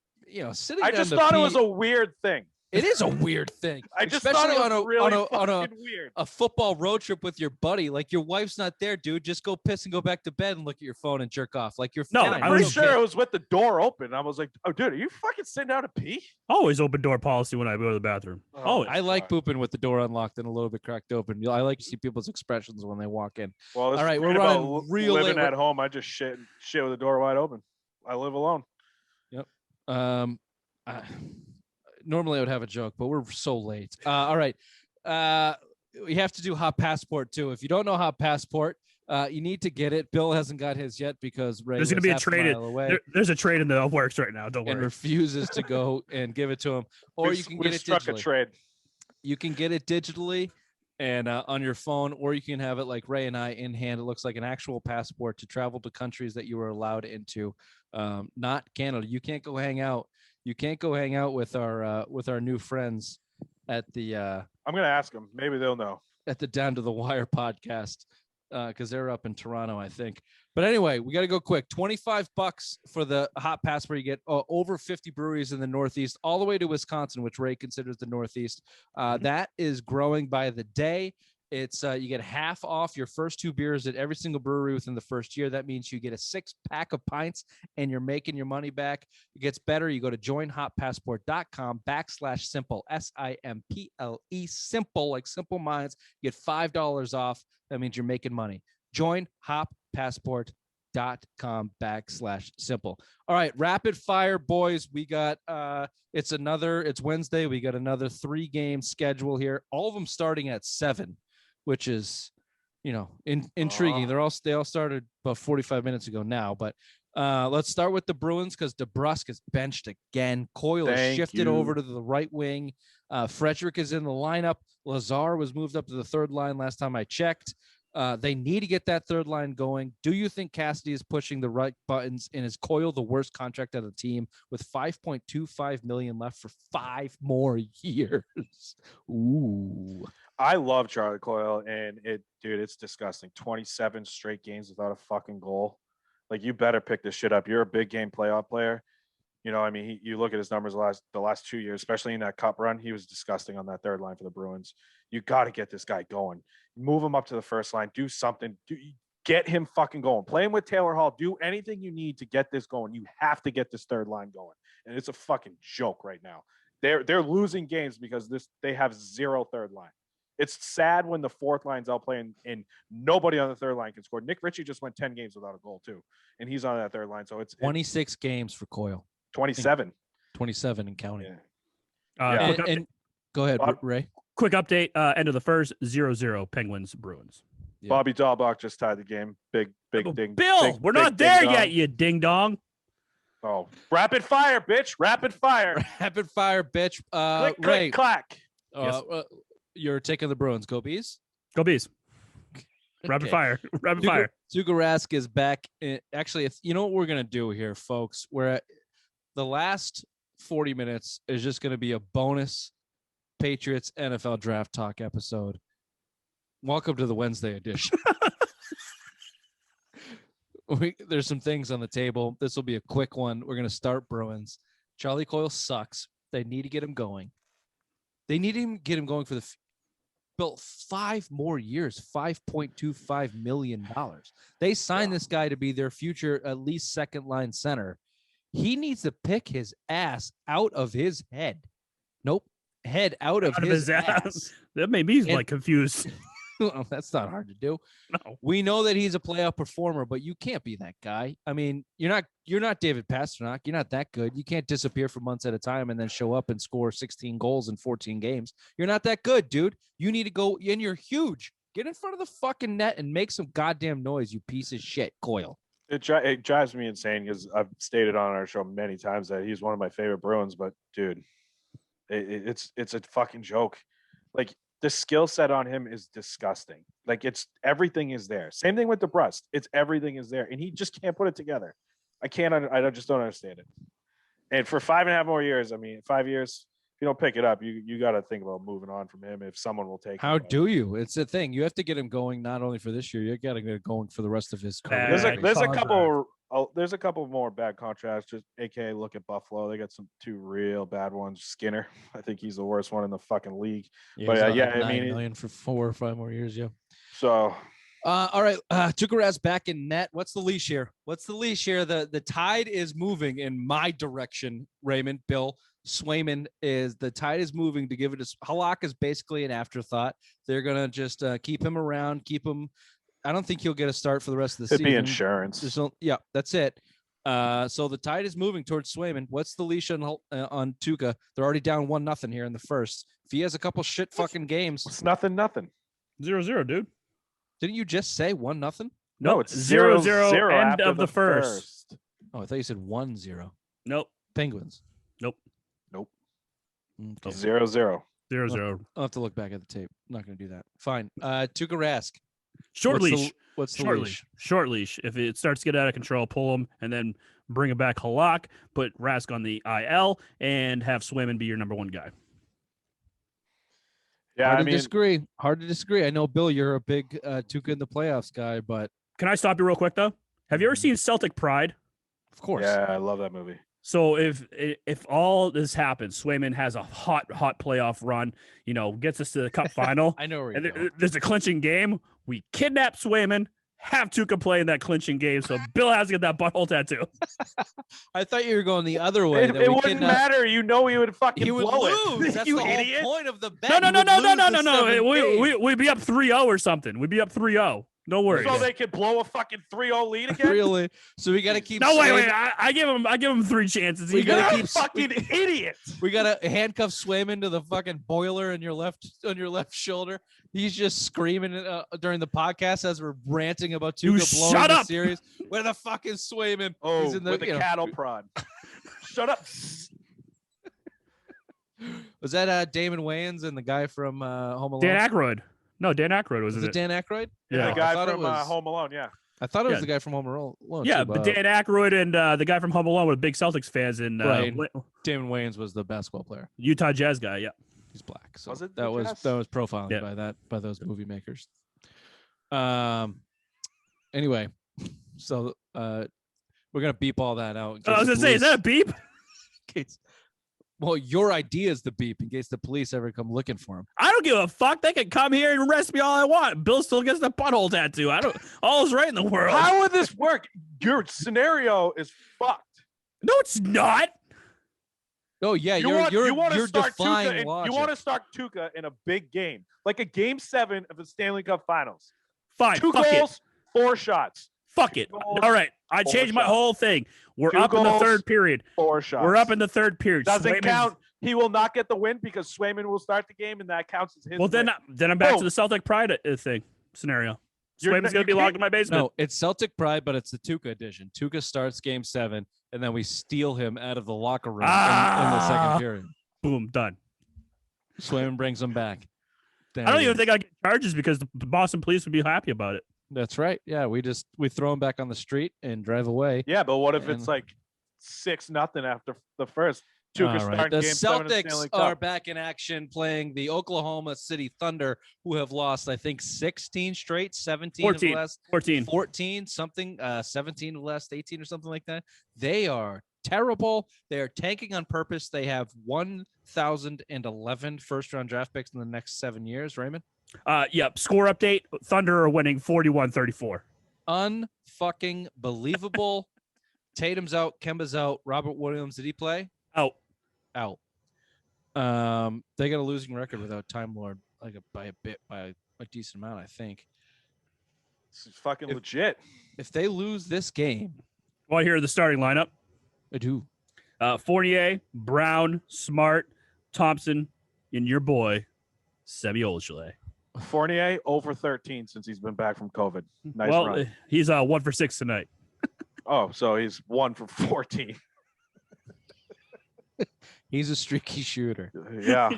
I just thought it was a weird thing. It is a weird thing. I just especially thought it was really on weird. A football road trip with your buddy. Like your wife's not there, dude. Just go piss and go back to bed and look at your phone and jerk off. Like you're fine. I'm pretty sure it was with the door open. I was like, "Oh, dude, are you fucking sitting down to pee?" Always open door policy when I go to the bathroom. Oh, I like pooping with the door unlocked and a little bit cracked open. I like to see people's expressions when they walk in. Well, all right, we're running real living late. at home. I just shit with the door wide open. I live alone. Yep. Normally I would have a joke, but we're so late. All right. We have to do Hot Passport too. If you don't know Hot Passport, you need to get it. Bill hasn't got his yet because Ray there's going to be a trade. There's a trade in the works right now. Don't worry. And refuses to go and give it to him. Or you can get it digitally. A trade. You can get it digitally. and on your phone, or you can have it like Ray and I in hand. It looks like an actual passport to travel to countries that you are allowed into, not Canada. You can't go hang out. You can't go hang out with our new friends at the I'm gonna ask them. Maybe they'll know. at the Down to the Wire podcast because they're up in Toronto, I think. But anyway, we got to go quick. $25 for the hot pass where you get over 50 breweries in the Northeast, all the way to Wisconsin, which Ray considers the Northeast. That is growing by the day. It's you get half off your first 2 beers at every single brewery within the first year. That means you get a 6-pack of pints and you're making your money back. It gets better. You go to joinhotpassport.com/simple, SIMPLE, simple, like Simple Minds. You get $5 off. That means you're making money. joinhoppassport.com/simple. All right, rapid fire, boys. We got it's Wednesday. We got another 3-game schedule here. All of them starting at 7, which is, intriguing. They all started about 45 minutes ago now, but let's start with the Bruins because DeBrusk is benched again. Coyle is shifted over to the right wing. Frederick is in the lineup. Lazar was moved up to the third line last time I checked. They need to get that third line going. Do you think Cassidy is pushing the right buttons, and is Coyle the worst contract of the team with $5.25 million left for 5 more years? Ooh. I love Charlie Coyle, and it's disgusting. 27 straight games without a fucking goal. Like, you better pick this shit up. You're a big game playoff player. You look at his numbers the last 2 years, especially in that cup run, he was disgusting on that third line for the Bruins. You got to get this guy going. Move him up to the first line. Do something. Get him fucking going. Play him with Taylor Hall. Do anything you need to get this going. You have to get this third line going. And it's a fucking joke right now. They're losing games because they have 0 third line. It's sad when the fourth line's out playing and nobody on the third line can score. Nick Ritchie just went 10 games without a goal too, and he's on that third line. So it's 26 games for Coyle. 27. 27 and counting. Yeah. And go ahead, Bob, Ray. Quick update. End of the first, 0-0 Penguins Bruins. Yeah. Bobby Dahlbach just tied the game. Big ding. Bill, we're not there yet, you ding dong. Oh, rapid fire, bitch. Rapid fire. Rapid fire, bitch. Click, Ray, clack. Yes. You're taking the Bruins. Go Bees. Go Bees. Rapid fire. Rapid fire. Tuukka Rask is back. Actually, if you know what we're going to do here, folks, the last 40 minutes is just going to be a bonus Patriots NFL draft talk episode. Welcome to the Wednesday edition. There's some things on the table. This will be a quick one. We're going to start Bruins. Charlie Coyle sucks. They need to get him going. They need to get him going for the built 5 more years, $5.25 million. They signed this guy to be their future, at least second line center. He needs to pick his ass out of his head. Nope. Head out of his ass. That made me confused. Well, that's not hard to do. No. We know that he's a playoff performer, but you can't be that guy. I mean, you're not David Pastrnak. You're not that good. You can't disappear for months at a time and then show up and score 16 goals in 14 games. You're not that good, dude. You need to go, and you're huge. Get in front of the fucking net and make some goddamn noise, you piece of shit, Coyle. It drives me insane because I've stated on our show many times that he's one of my favorite Bruins, but dude, it's a fucking joke. Like, the skill set on him is disgusting. Like, everything is there. Same thing with DeBrusk. Everything is there, and he just can't put it together. I just don't understand it. And for 5.5 more years, 5 years, if you don't pick it up, you got to think about moving on from him if someone will take him. How do you? It's the thing. You have to get him going not only for this year, you got to get it going for the rest of his career. There's a couple more bad contracts. Just AKA look at Buffalo. They got 2 real bad ones. Skinner, I think he's the worst one in the fucking league. Yeah, but $9 million for 4 or 5 more years. Yeah. So. All right, Tuukka Rask back in net. What's the leash here? The tide is moving in my direction. Raymond, Bill, Swayman the tide is moving to give it Halak is basically an afterthought. They're gonna just keep him around, keep him. I don't think he'll get a start for the rest of the season. It'd be insurance. That's it. So the tide is moving towards Swayman. What's the leash on Tuukka? They're already down 1-0 here in the first. If he has a couple shit fucking games, it's nothing. 0-0, dude. Didn't you just say 1-0? No, it's 0-0 end of the first. Oh, I thought you said 1-0. Nope. Penguins. Nope. Okay. 0-0. 0-0. I'll have to look back at the tape. I'm not going to do that. Fine. Tuukka Rask. Short leash. What's the Short leash? leash. Short leash. If it starts to get out of control, pull him and then bring him back Halak, put Rask on the IL, and have Swayman be your number one guy. Yeah, Hard to disagree. I know, Bill, you're a big Tuukka in the playoffs guy, but Can I stop you real quick, though? Have you ever seen Celtic Pride? of course. Yeah, I love that movie. So if all this happens, Swayman has a hot playoff run, gets us to the cup final. I know where and you're going. there's a clinching game. We kidnap Swayman, have Tuukka play in that clinching game, so Bill has to get that butthole tattoo. I thought you were going the other way. It wouldn't matter. He would fucking He would blow lose. it. That's You the whole idiot. point of the bet. No. We'd be up 3-0 or something. We'd be up 3-0. No worries. So they could blow a fucking 3-0 lead again? Really? So we got to keep. No, wait. I give him 3 chances. We gotta You're a fucking idiot. We got to handcuff Swayman to the fucking boiler on your left shoulder. He's just screaming during the podcast as we're ranting about Tuukka blowing shut the up. series. Where the fucking Swayman? Oh, He's in with the cattle prod. Shut up. Was that Damon Wayans and the guy from Home Alone? Dan Aykroyd. No, Dan Aykroyd Was wasn't it Dan Aykroyd? Yeah. The I guy thought it from was- Home Alone, yeah. I thought it was Yeah. the guy from Home Alone. Yeah, too, but Dan Aykroyd and the guy from Home Alone were big Celtics fans and Right. Damon Wayans was the basketball player. Utah Jazz guy. Yeah. He's black. So Was it that the was Jazz? that was profiling Yeah. by those movie makers. Anyway, so we're gonna beep all that out. in I was case the gonna say, is that a beep? police- well, your idea is the beep in case the police ever come looking for him. I don't give a fuck. They can come here and arrest me all I want. Bill still gets the butthole tattoo. All's right in the world. How would this work? Your scenario is fucked. No, it's not. Oh yeah, You you're want to start defying Tuukka. logic. You want to start Tuukka in a big game, like a Game 7 of the Stanley Cup Finals. Fine. 2 fuck goals, it. 4 shots. Fuck it. goals, All right. I 4 changed my shots. whole thing. We're 2 up in the goals, third period. 4 shots. We're up in the third period. Doesn't Swayman's- count. He will not get the win because Swayman will start the game, and that counts as his. Well, then win. I'm back Oh. to the Celtic Pride scenario. You're Swayman's not- gonna be you locked can't- in my basement. No, it's Celtic Pride, but it's the Tuukka edition. Tuukka starts Game 7, and then we steal him out of the locker room in the second period. Boom, done. Swayman brings him back. I don't even think I get charges because the Boston police would be happy about it. That's right. Yeah, we throw him back on the street and drive away. Yeah, but what if And- it's like 6-0 after the first? Tuukka All right. starting The Game 7 of the Celtics Stanley are Cup. back in action playing the Oklahoma City Thunder, who have lost, I think, 16 straight, 17 of the 14. last 14. 14, something, 17 of the last 18 or something like that. They are terrible. They are tanking on purpose. They have 1,011 first-round draft picks in the next 7 years. Raymond? Yep. Score update. Thunder are winning 41-34. Unfucking believable. Tatum's out. Kemba's out. Robert Williams, did he play? Out. Out. They got a losing record without Time Lord, by a decent amount, I think. This is fucking legit. If they lose this game, Want to hear the starting lineup? I do. Fournier, Brown, Smart, Thompson, and your boy, Semi Ojeleye. Fournier over 13 since he's been back from COVID. Nice Well, run. he's 1 for 6 tonight. Oh, so he's 1 for 14. He's a streaky shooter. Yeah.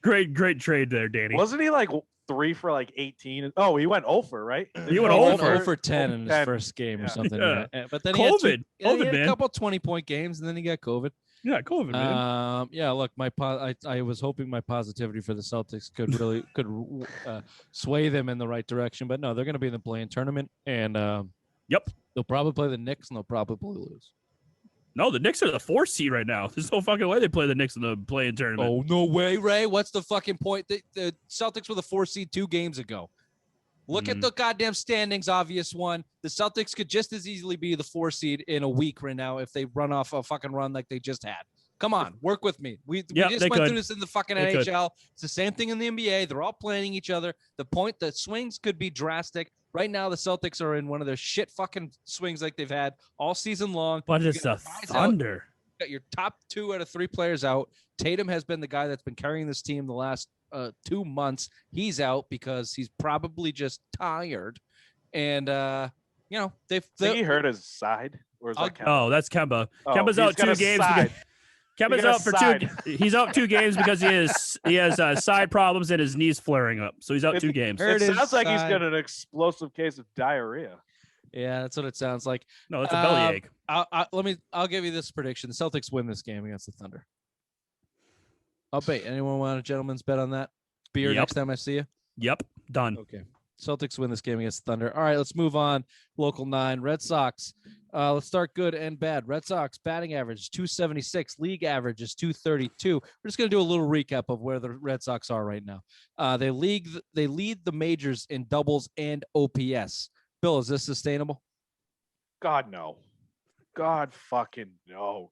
Great trade there, Danny. Wasn't he like 3 for like 18? Oh, he went over, right? He went Oh, over. 0 for 10 in his 10. first game or Yeah. something. Yeah. Yeah. But then COVID. he had COVID, a man. couple 20-point games, and then he got COVID. Yeah, COVID, man. Yeah, look, I was hoping my positivity for the Celtics could really sway them in the right direction, but no, they're going to be in the play-in tournament, and Yep. they'll probably play the Knicks, and they'll probably lose. No, the Knicks are the 4th seed right now. There's no fucking way they play the Knicks in the play-in tournament. Oh, no way, Ray. What's the fucking point? The Celtics were the 4 seed 2 games ago. Look at the goddamn standings, obvious one. The Celtics could just as easily be the 4 seed in a week right now if they run off a fucking run like they just had. Come on, work with me. We Yep, just they went could. through this in the fucking They could. NHL. It's the same thing in the NBA. They're all playing each other. The swings could be drastic. Right now, the Celtics are in one of their shit fucking swings like they've had all season long. But You it's got the guys out. Thunder. You got your top 2 out of 3 players out. Tatum has been the guy that's been carrying this team the last 2 months. He's out because he's probably just tired. And, Think he hurt his side? Or is that Kemba? Oh, that's Kemba. Oh, Kemba's he's out got 2 a games. side. Kevin's got a out for side. He's out 2 games because he has side problems and his knees flaring up. So he's out 2 games. There It it is, sounds like he's side. got an explosive case of diarrhea. Yeah, that's what it sounds like. No, it's a bellyache. I'll give you this prediction: the Celtics win this game against the Thunder. I'll bet. Anyone want a gentleman's bet on that? Beer Yep. next time I see you. Yep, done. Okay. Celtics win this game against the Thunder. All right, let's move on. Local 9, Red Sox. Let's start good and bad. Red Sox batting average 276, league average is 232. We're just going to do a little recap of where the Red Sox are right now. They lead the majors in doubles and OPS. Bill, is this sustainable? God no. God fucking no.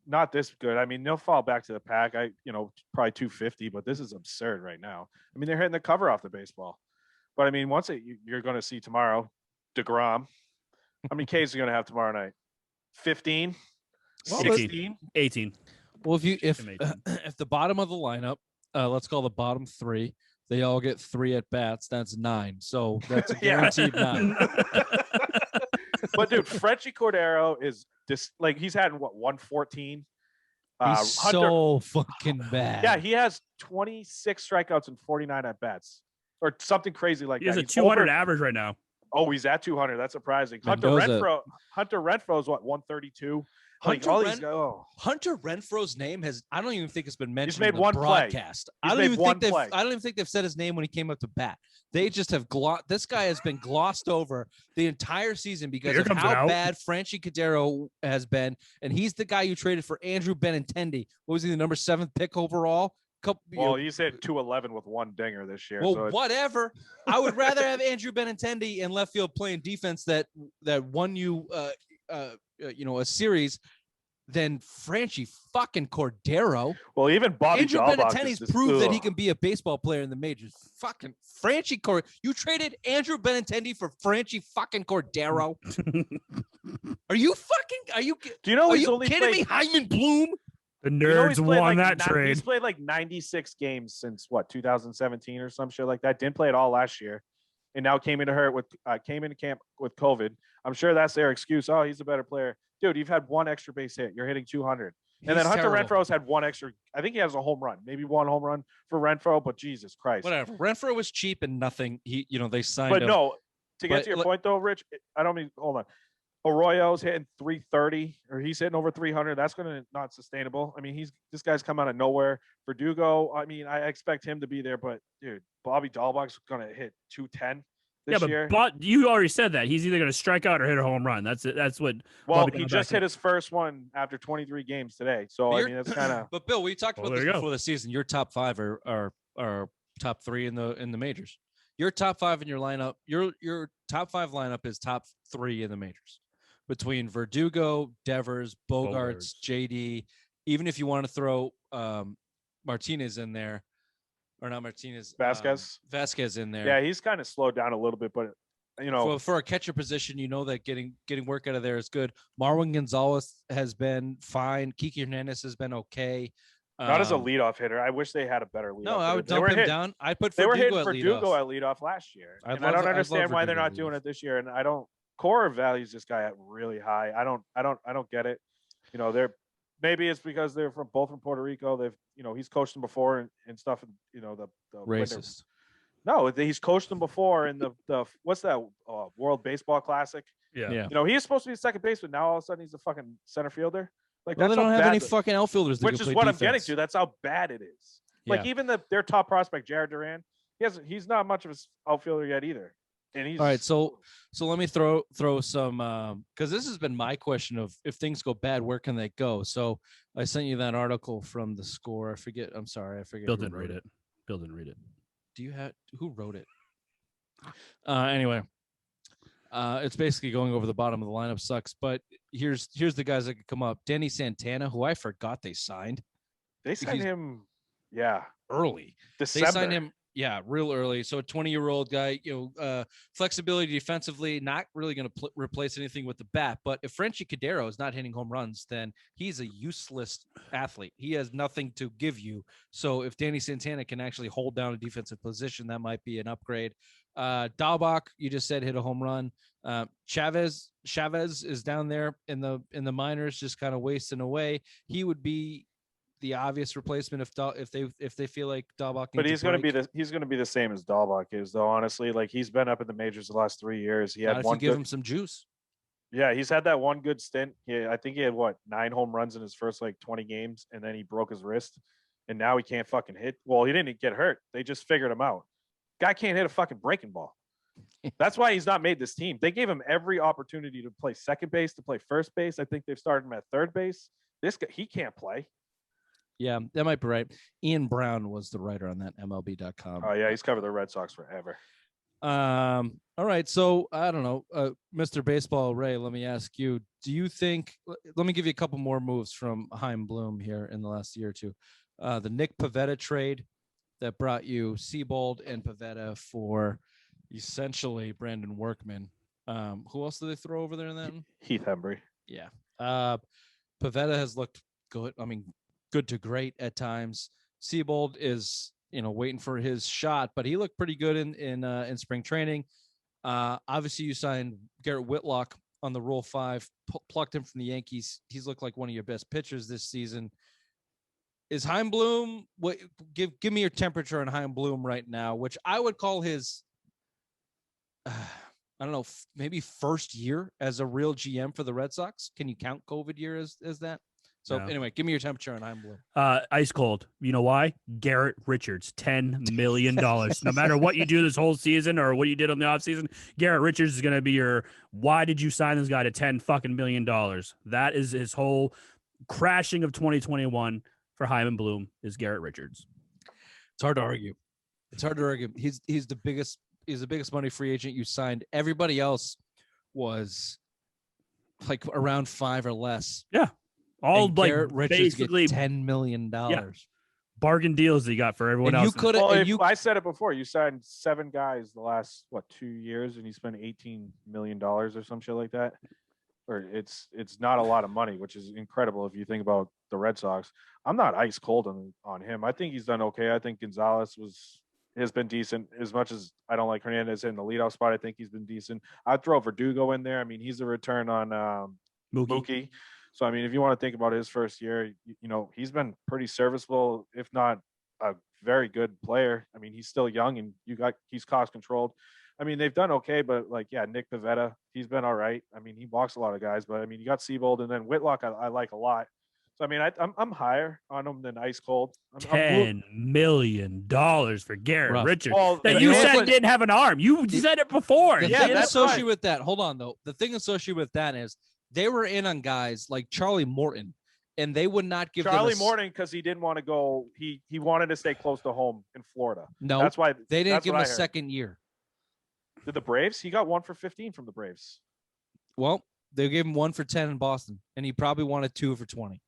Not this good. I mean, they'll fall back to the pack. Probably 250, but this is absurd right now. I mean, they're hitting the cover off the baseball. But I mean, you're going to see tomorrow, DeGrom. How many Ks are going to have tomorrow night? 15? 16? 18. Well, if the bottom of the lineup, let's call the bottom 3, they all get 3 at bats. That's 9. So that's a guaranteed 9. But dude, Frenchie Cordero is he's had 114. He's so fucking bad. Yeah, he has 26 strikeouts and 49 at bats, or something crazy like He that. has a 200 average right now. Oh, he's at 200. That's surprising. Mendoza. Hunter Renfro's 132. Hunter Renfro's name I don't even think it's been mentioned made in the one broadcast. play. I don't even think they've said his name when he came up to bat. They just have this guy has been glossed over the entire season because of how bad Frenchie Cordero has been. And he's the guy you traded for Andrew Benintendi. What was he, the number 7th pick overall? He's hit 211 with 1 dinger this year. Well, so whatever. I would rather have Andrew Benintendi in left field playing defense that won you a series than Frenchie fucking Cordero. Well, even Bobby Andrew Benintendi's proved that he can be a baseball player in the majors. Fucking Frenchie Cordero. You traded Andrew Benintendi for Frenchie fucking Cordero. Are you Do you know he's only kidding me? Hyman Bloom? The nerds won that trade. He's played like 96 games since 2017 or some shit like that. Didn't play it all last year, and now came into camp with COVID. I'm sure that's their excuse. Oh, he's a better player, dude. You've had 1 extra base hit. You're hitting 200, and then Hunter Renfro's had 1 extra. I think he has a home run, maybe 1 home run for Renfro. But Jesus Christ, whatever. Renfro was cheap and nothing. They signed. But him. No, to get to your point though, Rich, I don't mean. Hold on. Arroyo's hitting 330, or he's hitting over 300. That's going to not sustainable. I mean, this guy's come out of nowhere. Verdugo, I mean, I expect him to be there, but dude, Bobby Dahlbach's going to hit 210 this year. But you already said that he's either going to strike out or hit a home run. That's it. That's what. Well, he just hit his first one after 23 games today. So I mean, that's kind of. But Bill, we talked about this before the season. Your top 5 are top 3 in the majors. Your top 5 in your lineup. Your top 5 lineup is top 3 in the majors. Between Verdugo, Devers, Bogarts, JD, even if you want to throw Martinez in there, or not Martinez, Vasquez in there. Yeah, he's kind of slowed down a little bit, but for a catcher position, that getting work out of there is good. Marwin Gonzalez has been fine. Kiki Hernandez has been okay. Not as a leadoff hitter. I wish they had a better leadoff. No, I would dump him down. I put they Verdugo were hitting at Verdugo at leadoff last year, and I don't understand why they're not doing it this year. And I don't. Core values this guy at really high. I don't get it. They're maybe it's because they're both from Puerto Rico. They've he's coached them before and stuff. The racist. No, he's coached them before in the what's that World Baseball Classic? Yeah. He's supposed to be a second baseman. Now all of a sudden he's a fucking center fielder. Like they don't have any fucking outfielders. Which is what I'm getting to. That's how bad it is. Yeah. Like even their top prospect, Jared Duran, he's not much of an outfielder yet either. And he's all right. So let me throw some because this has been my question of if things go bad, where can they go? So I sent you that article from the Score. I'm sorry, I forget. Bill didn't read it. Do you have who wrote it? Anyway, it's basically going over the bottom of the lineup sucks. But here's the guys that could come up. Danny Santana, who I forgot they signed. They signed him, early. December. They signed him. Yeah, real early. So a 20-year-old guy, flexibility defensively, not really going to replace anything with the bat. But if Frenchie Cordero is not hitting home runs, then he's a useless athlete. He has nothing to give you. So if Danny Santana can actually hold down a defensive position, that might be an upgrade. Dahlbach, you just said, hit a home run. Chavez is down there in the minors, just kind of wasting away. He would be the obvious replacement if they feel like Dahlbach. But he's going to be the same as Dahlbach is, though. Honestly, like he's been up in the majors the last 3 years. He had give him some juice. Yeah, he's had that one good stint. I think he had 9 home runs in his first 20 games, and then he broke his wrist, and now he can't fucking hit. Well, he didn't get hurt. They just figured him out. Guy can't hit a fucking breaking ball. That's why he's not made this team. They gave him every opportunity to play second base, to play first base. I think they've started him at third base. This guy, he can't play. Yeah, that might be right. Ian Brown was the writer on that MLB.com. Oh yeah, he's covered the Red Sox forever. All right, so I don't know, Mr. Baseball Ray, let me ask you, do you think, let me give you a couple more moves from Chaim Bloom here in the last year or two. The Nick Pivetta trade that brought you Seabold and Pivetta for essentially Brandon Workman. Who else did they throw over there in that? Heath Hembry. Yeah. Pivetta has looked good. I mean, good to great at times. Seabold is, waiting for his shot, but he looked pretty good in spring training. Obviously, you signed Garrett Whitlock on the Rule 5, plucked him from the Yankees. He's looked like one of your best pitchers this season. Is Chaim Bloom? Give me your temperature on Chaim Bloom right now, which I would call his, I don't know, maybe first year as a real GM for the Red Sox. Can you count COVID year as that? So Anyway, give me your temperature on Chaim Bloom. Ice cold. You know why? Garrett Richards, $10 million. No matter what you do this whole season or what you did on the offseason, Garrett Richards is going to be your, why did you sign this guy to $10 million? That is his whole crashing of 2021 for Chaim Bloom is Garrett Richards. It's hard to argue. He's the biggest money free agent you signed. Everybody else was like around 5 or less. Yeah. All and like Garrett Richards basically get $10 million. Yeah. Bargain deals that you got for everyone else. I said it before. You signed 7 guys the last 2 years, and you spent $18 million or some shit like that. Or it's not a lot of money, which is incredible if you think about the Red Sox. I'm not ice cold on him. I think he's done okay. I think Gonzalez has been decent. As much as I don't like Hernandez in the leadoff spot, I think he's been decent. I'd throw Verdugo in there. I mean, he's a return on Mookie. So, I mean, if you want to think about his first year, he's been pretty serviceable, if not a very good player. I mean, he's still young and he's cost controlled. I mean, they've done okay, but Nick Pivetta, he's been all right. I mean, he walks a lot of guys, but I mean, you got Seabold and then Whitlock I like a lot. So, I mean, I'm higher on him than ice cold. $10 million for Garrett Richards. Well, that you said didn't have an arm. You said it before. The thing associated with that, hold on though. The thing associated with that is they were in on guys like Charlie Morton, and they would not give Charlie Morton because he didn't want to go. He wanted to stay close to home in Florida. No, that's why they didn't give him a second year. Did the Braves? He got 1 for 15 from the Braves. Well, they gave him 1 for 10 in Boston, and he probably wanted 2 for 20.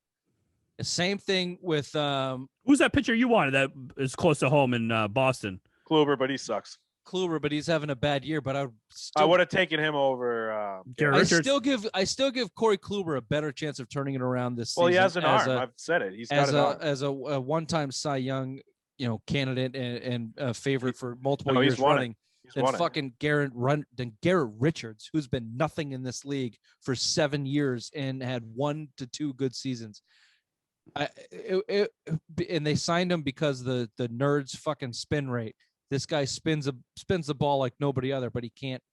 The same thing with who's that pitcher you wanted that is close to home in Boston? Kluber, but he sucks. Kluber, but he's having a bad year. But I would have taken him over. Garrett Richards. I still give Corey Kluber a better chance of turning it around this season. Well, he has an arm. I've said it. He's got an arm. As a one-time Cy Young, candidate and favorite for multiple years running. Than fucking Garrett Richards, who's been nothing in this league for 7 years and had 1 to 2 good seasons. And they signed him because the nerds fucking spin rate. This guy spins the ball like nobody other, but he can't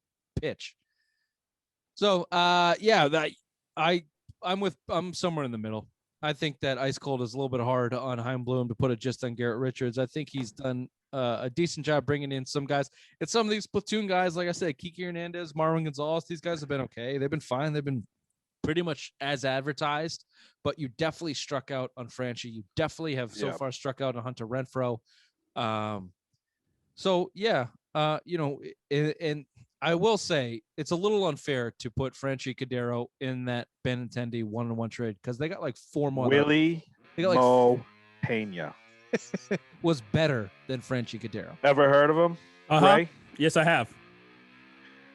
pitch. So I'm somewhere in the middle. I think that ice cold is a little bit hard on Chaim Bloom to put it just on Garrett Richards. I think he's done a decent job bringing in some guys. It's some of these platoon guys, like I said, Kiki Hernandez, Marwin Gonzalez. These guys have been okay. They've been fine. They've been pretty much as advertised. But you definitely struck out on Franchi. You definitely have so far struck out on Hunter Renfroe. And I will say it's a little unfair to put Franchi Cordero in that Benintendi 1-on-1 trade because they got like 4 more. Willie Mo Pena was better than Franchi Cordero. Ever heard of him? Right? Yes, I have.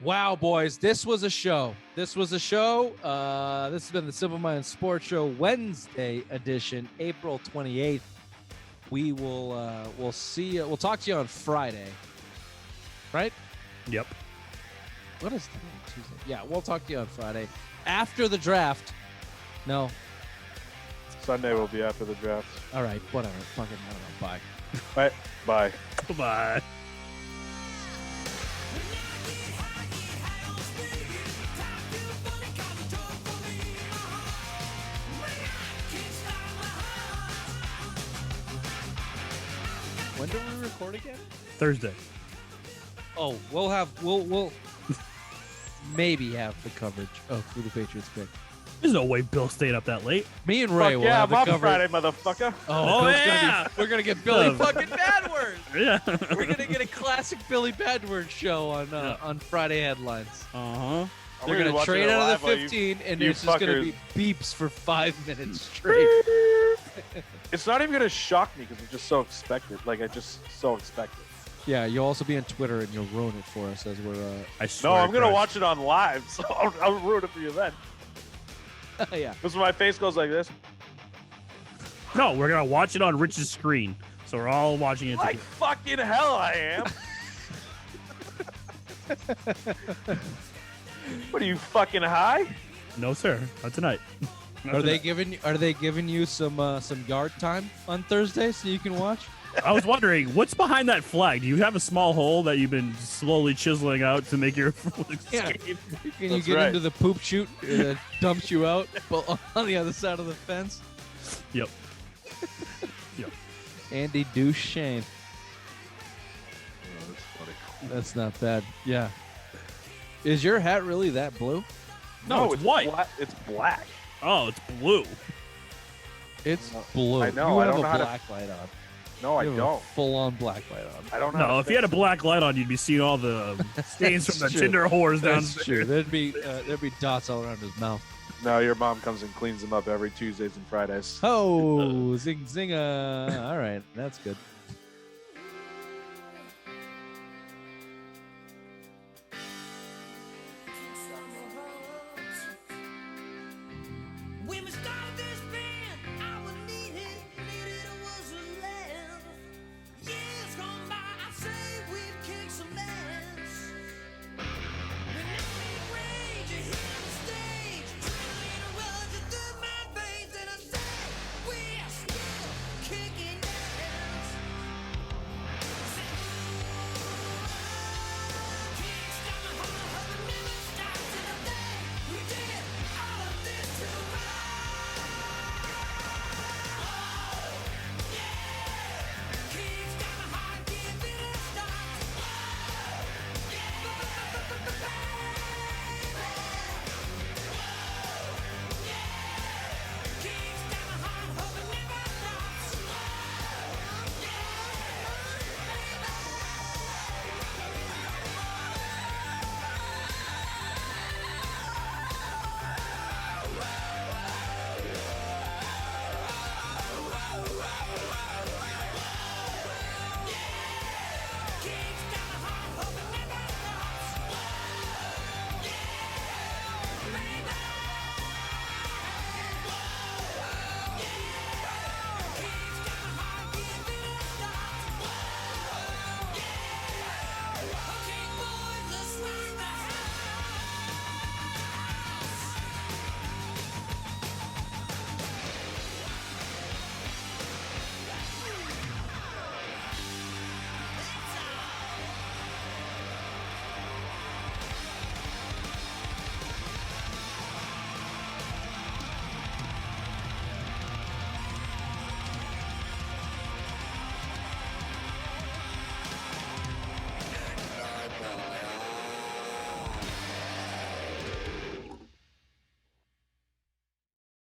Wow, boys, this was a show. This has been the Simple Mind Sports Show Wednesday edition, April 28th. We'll see you. We'll talk to you on Friday, right? Yep. What is today? Tuesday. Yeah, we'll talk to you on Friday after the draft. No. Sunday will be after the draft. All right. Whatever. Fucking I don't know. Bye. Bye. Bye. Goodbye. When do we record again? Thursday. Oh, we'll maybe have the coverage of who the Patriots pick. There's no way Bill's staying up that late. Me and Ray will yeah, have the I'm coverage. Friday, motherfucker. Oh, Oh, Bill's yeah. we're gonna get Billy fucking Badward. Yeah. We're gonna get a classic Billy Badward show on Friday headlines. Uh-huh. I'm They're be gonna watching trade it out of live the while 15, and you there's just gonna be fuckers- beeps for 5 minutes straight. It's not even gonna shock me because I'm just so expected. Like I just so expect it. Yeah, you'll also be on Twitter, and you'll ruin it for us as we're. I swear. No, I'm gonna Christ. watch it on live, so I'll ruin it for you then. Yeah. This is when my face goes like this. No, we're gonna watch it on Rich's screen, so we're all watching it. Like fucking hell, I am. What are you fucking high? No, sir. Not tonight. Not Are they tonight. giving you some yard time on Thursday so you can watch? I was wondering what's behind that flag. Do you have a small hole that you've been slowly chiseling out to make your Yeah. escape? Can you That's get right. into the poop chute that dumps you out on the other side of the fence? Yep. Yep. Andy Duchesne. That's not bad. Yeah. Is your hat really that blue? No, it's white. It's black. Oh, it's blue. It's blue. I know, You I have don't a know how to- black light on. No, I You have a don't. full-on black light on. I don't know. No, if you had a black light on, you'd be seeing all the stains from the That's true. Tinder whores That's downstairs. true. There'd be dots all around his mouth. No, your mom comes and cleans them up every Tuesdays and Fridays. Oh, zing zinga! All right, that's good.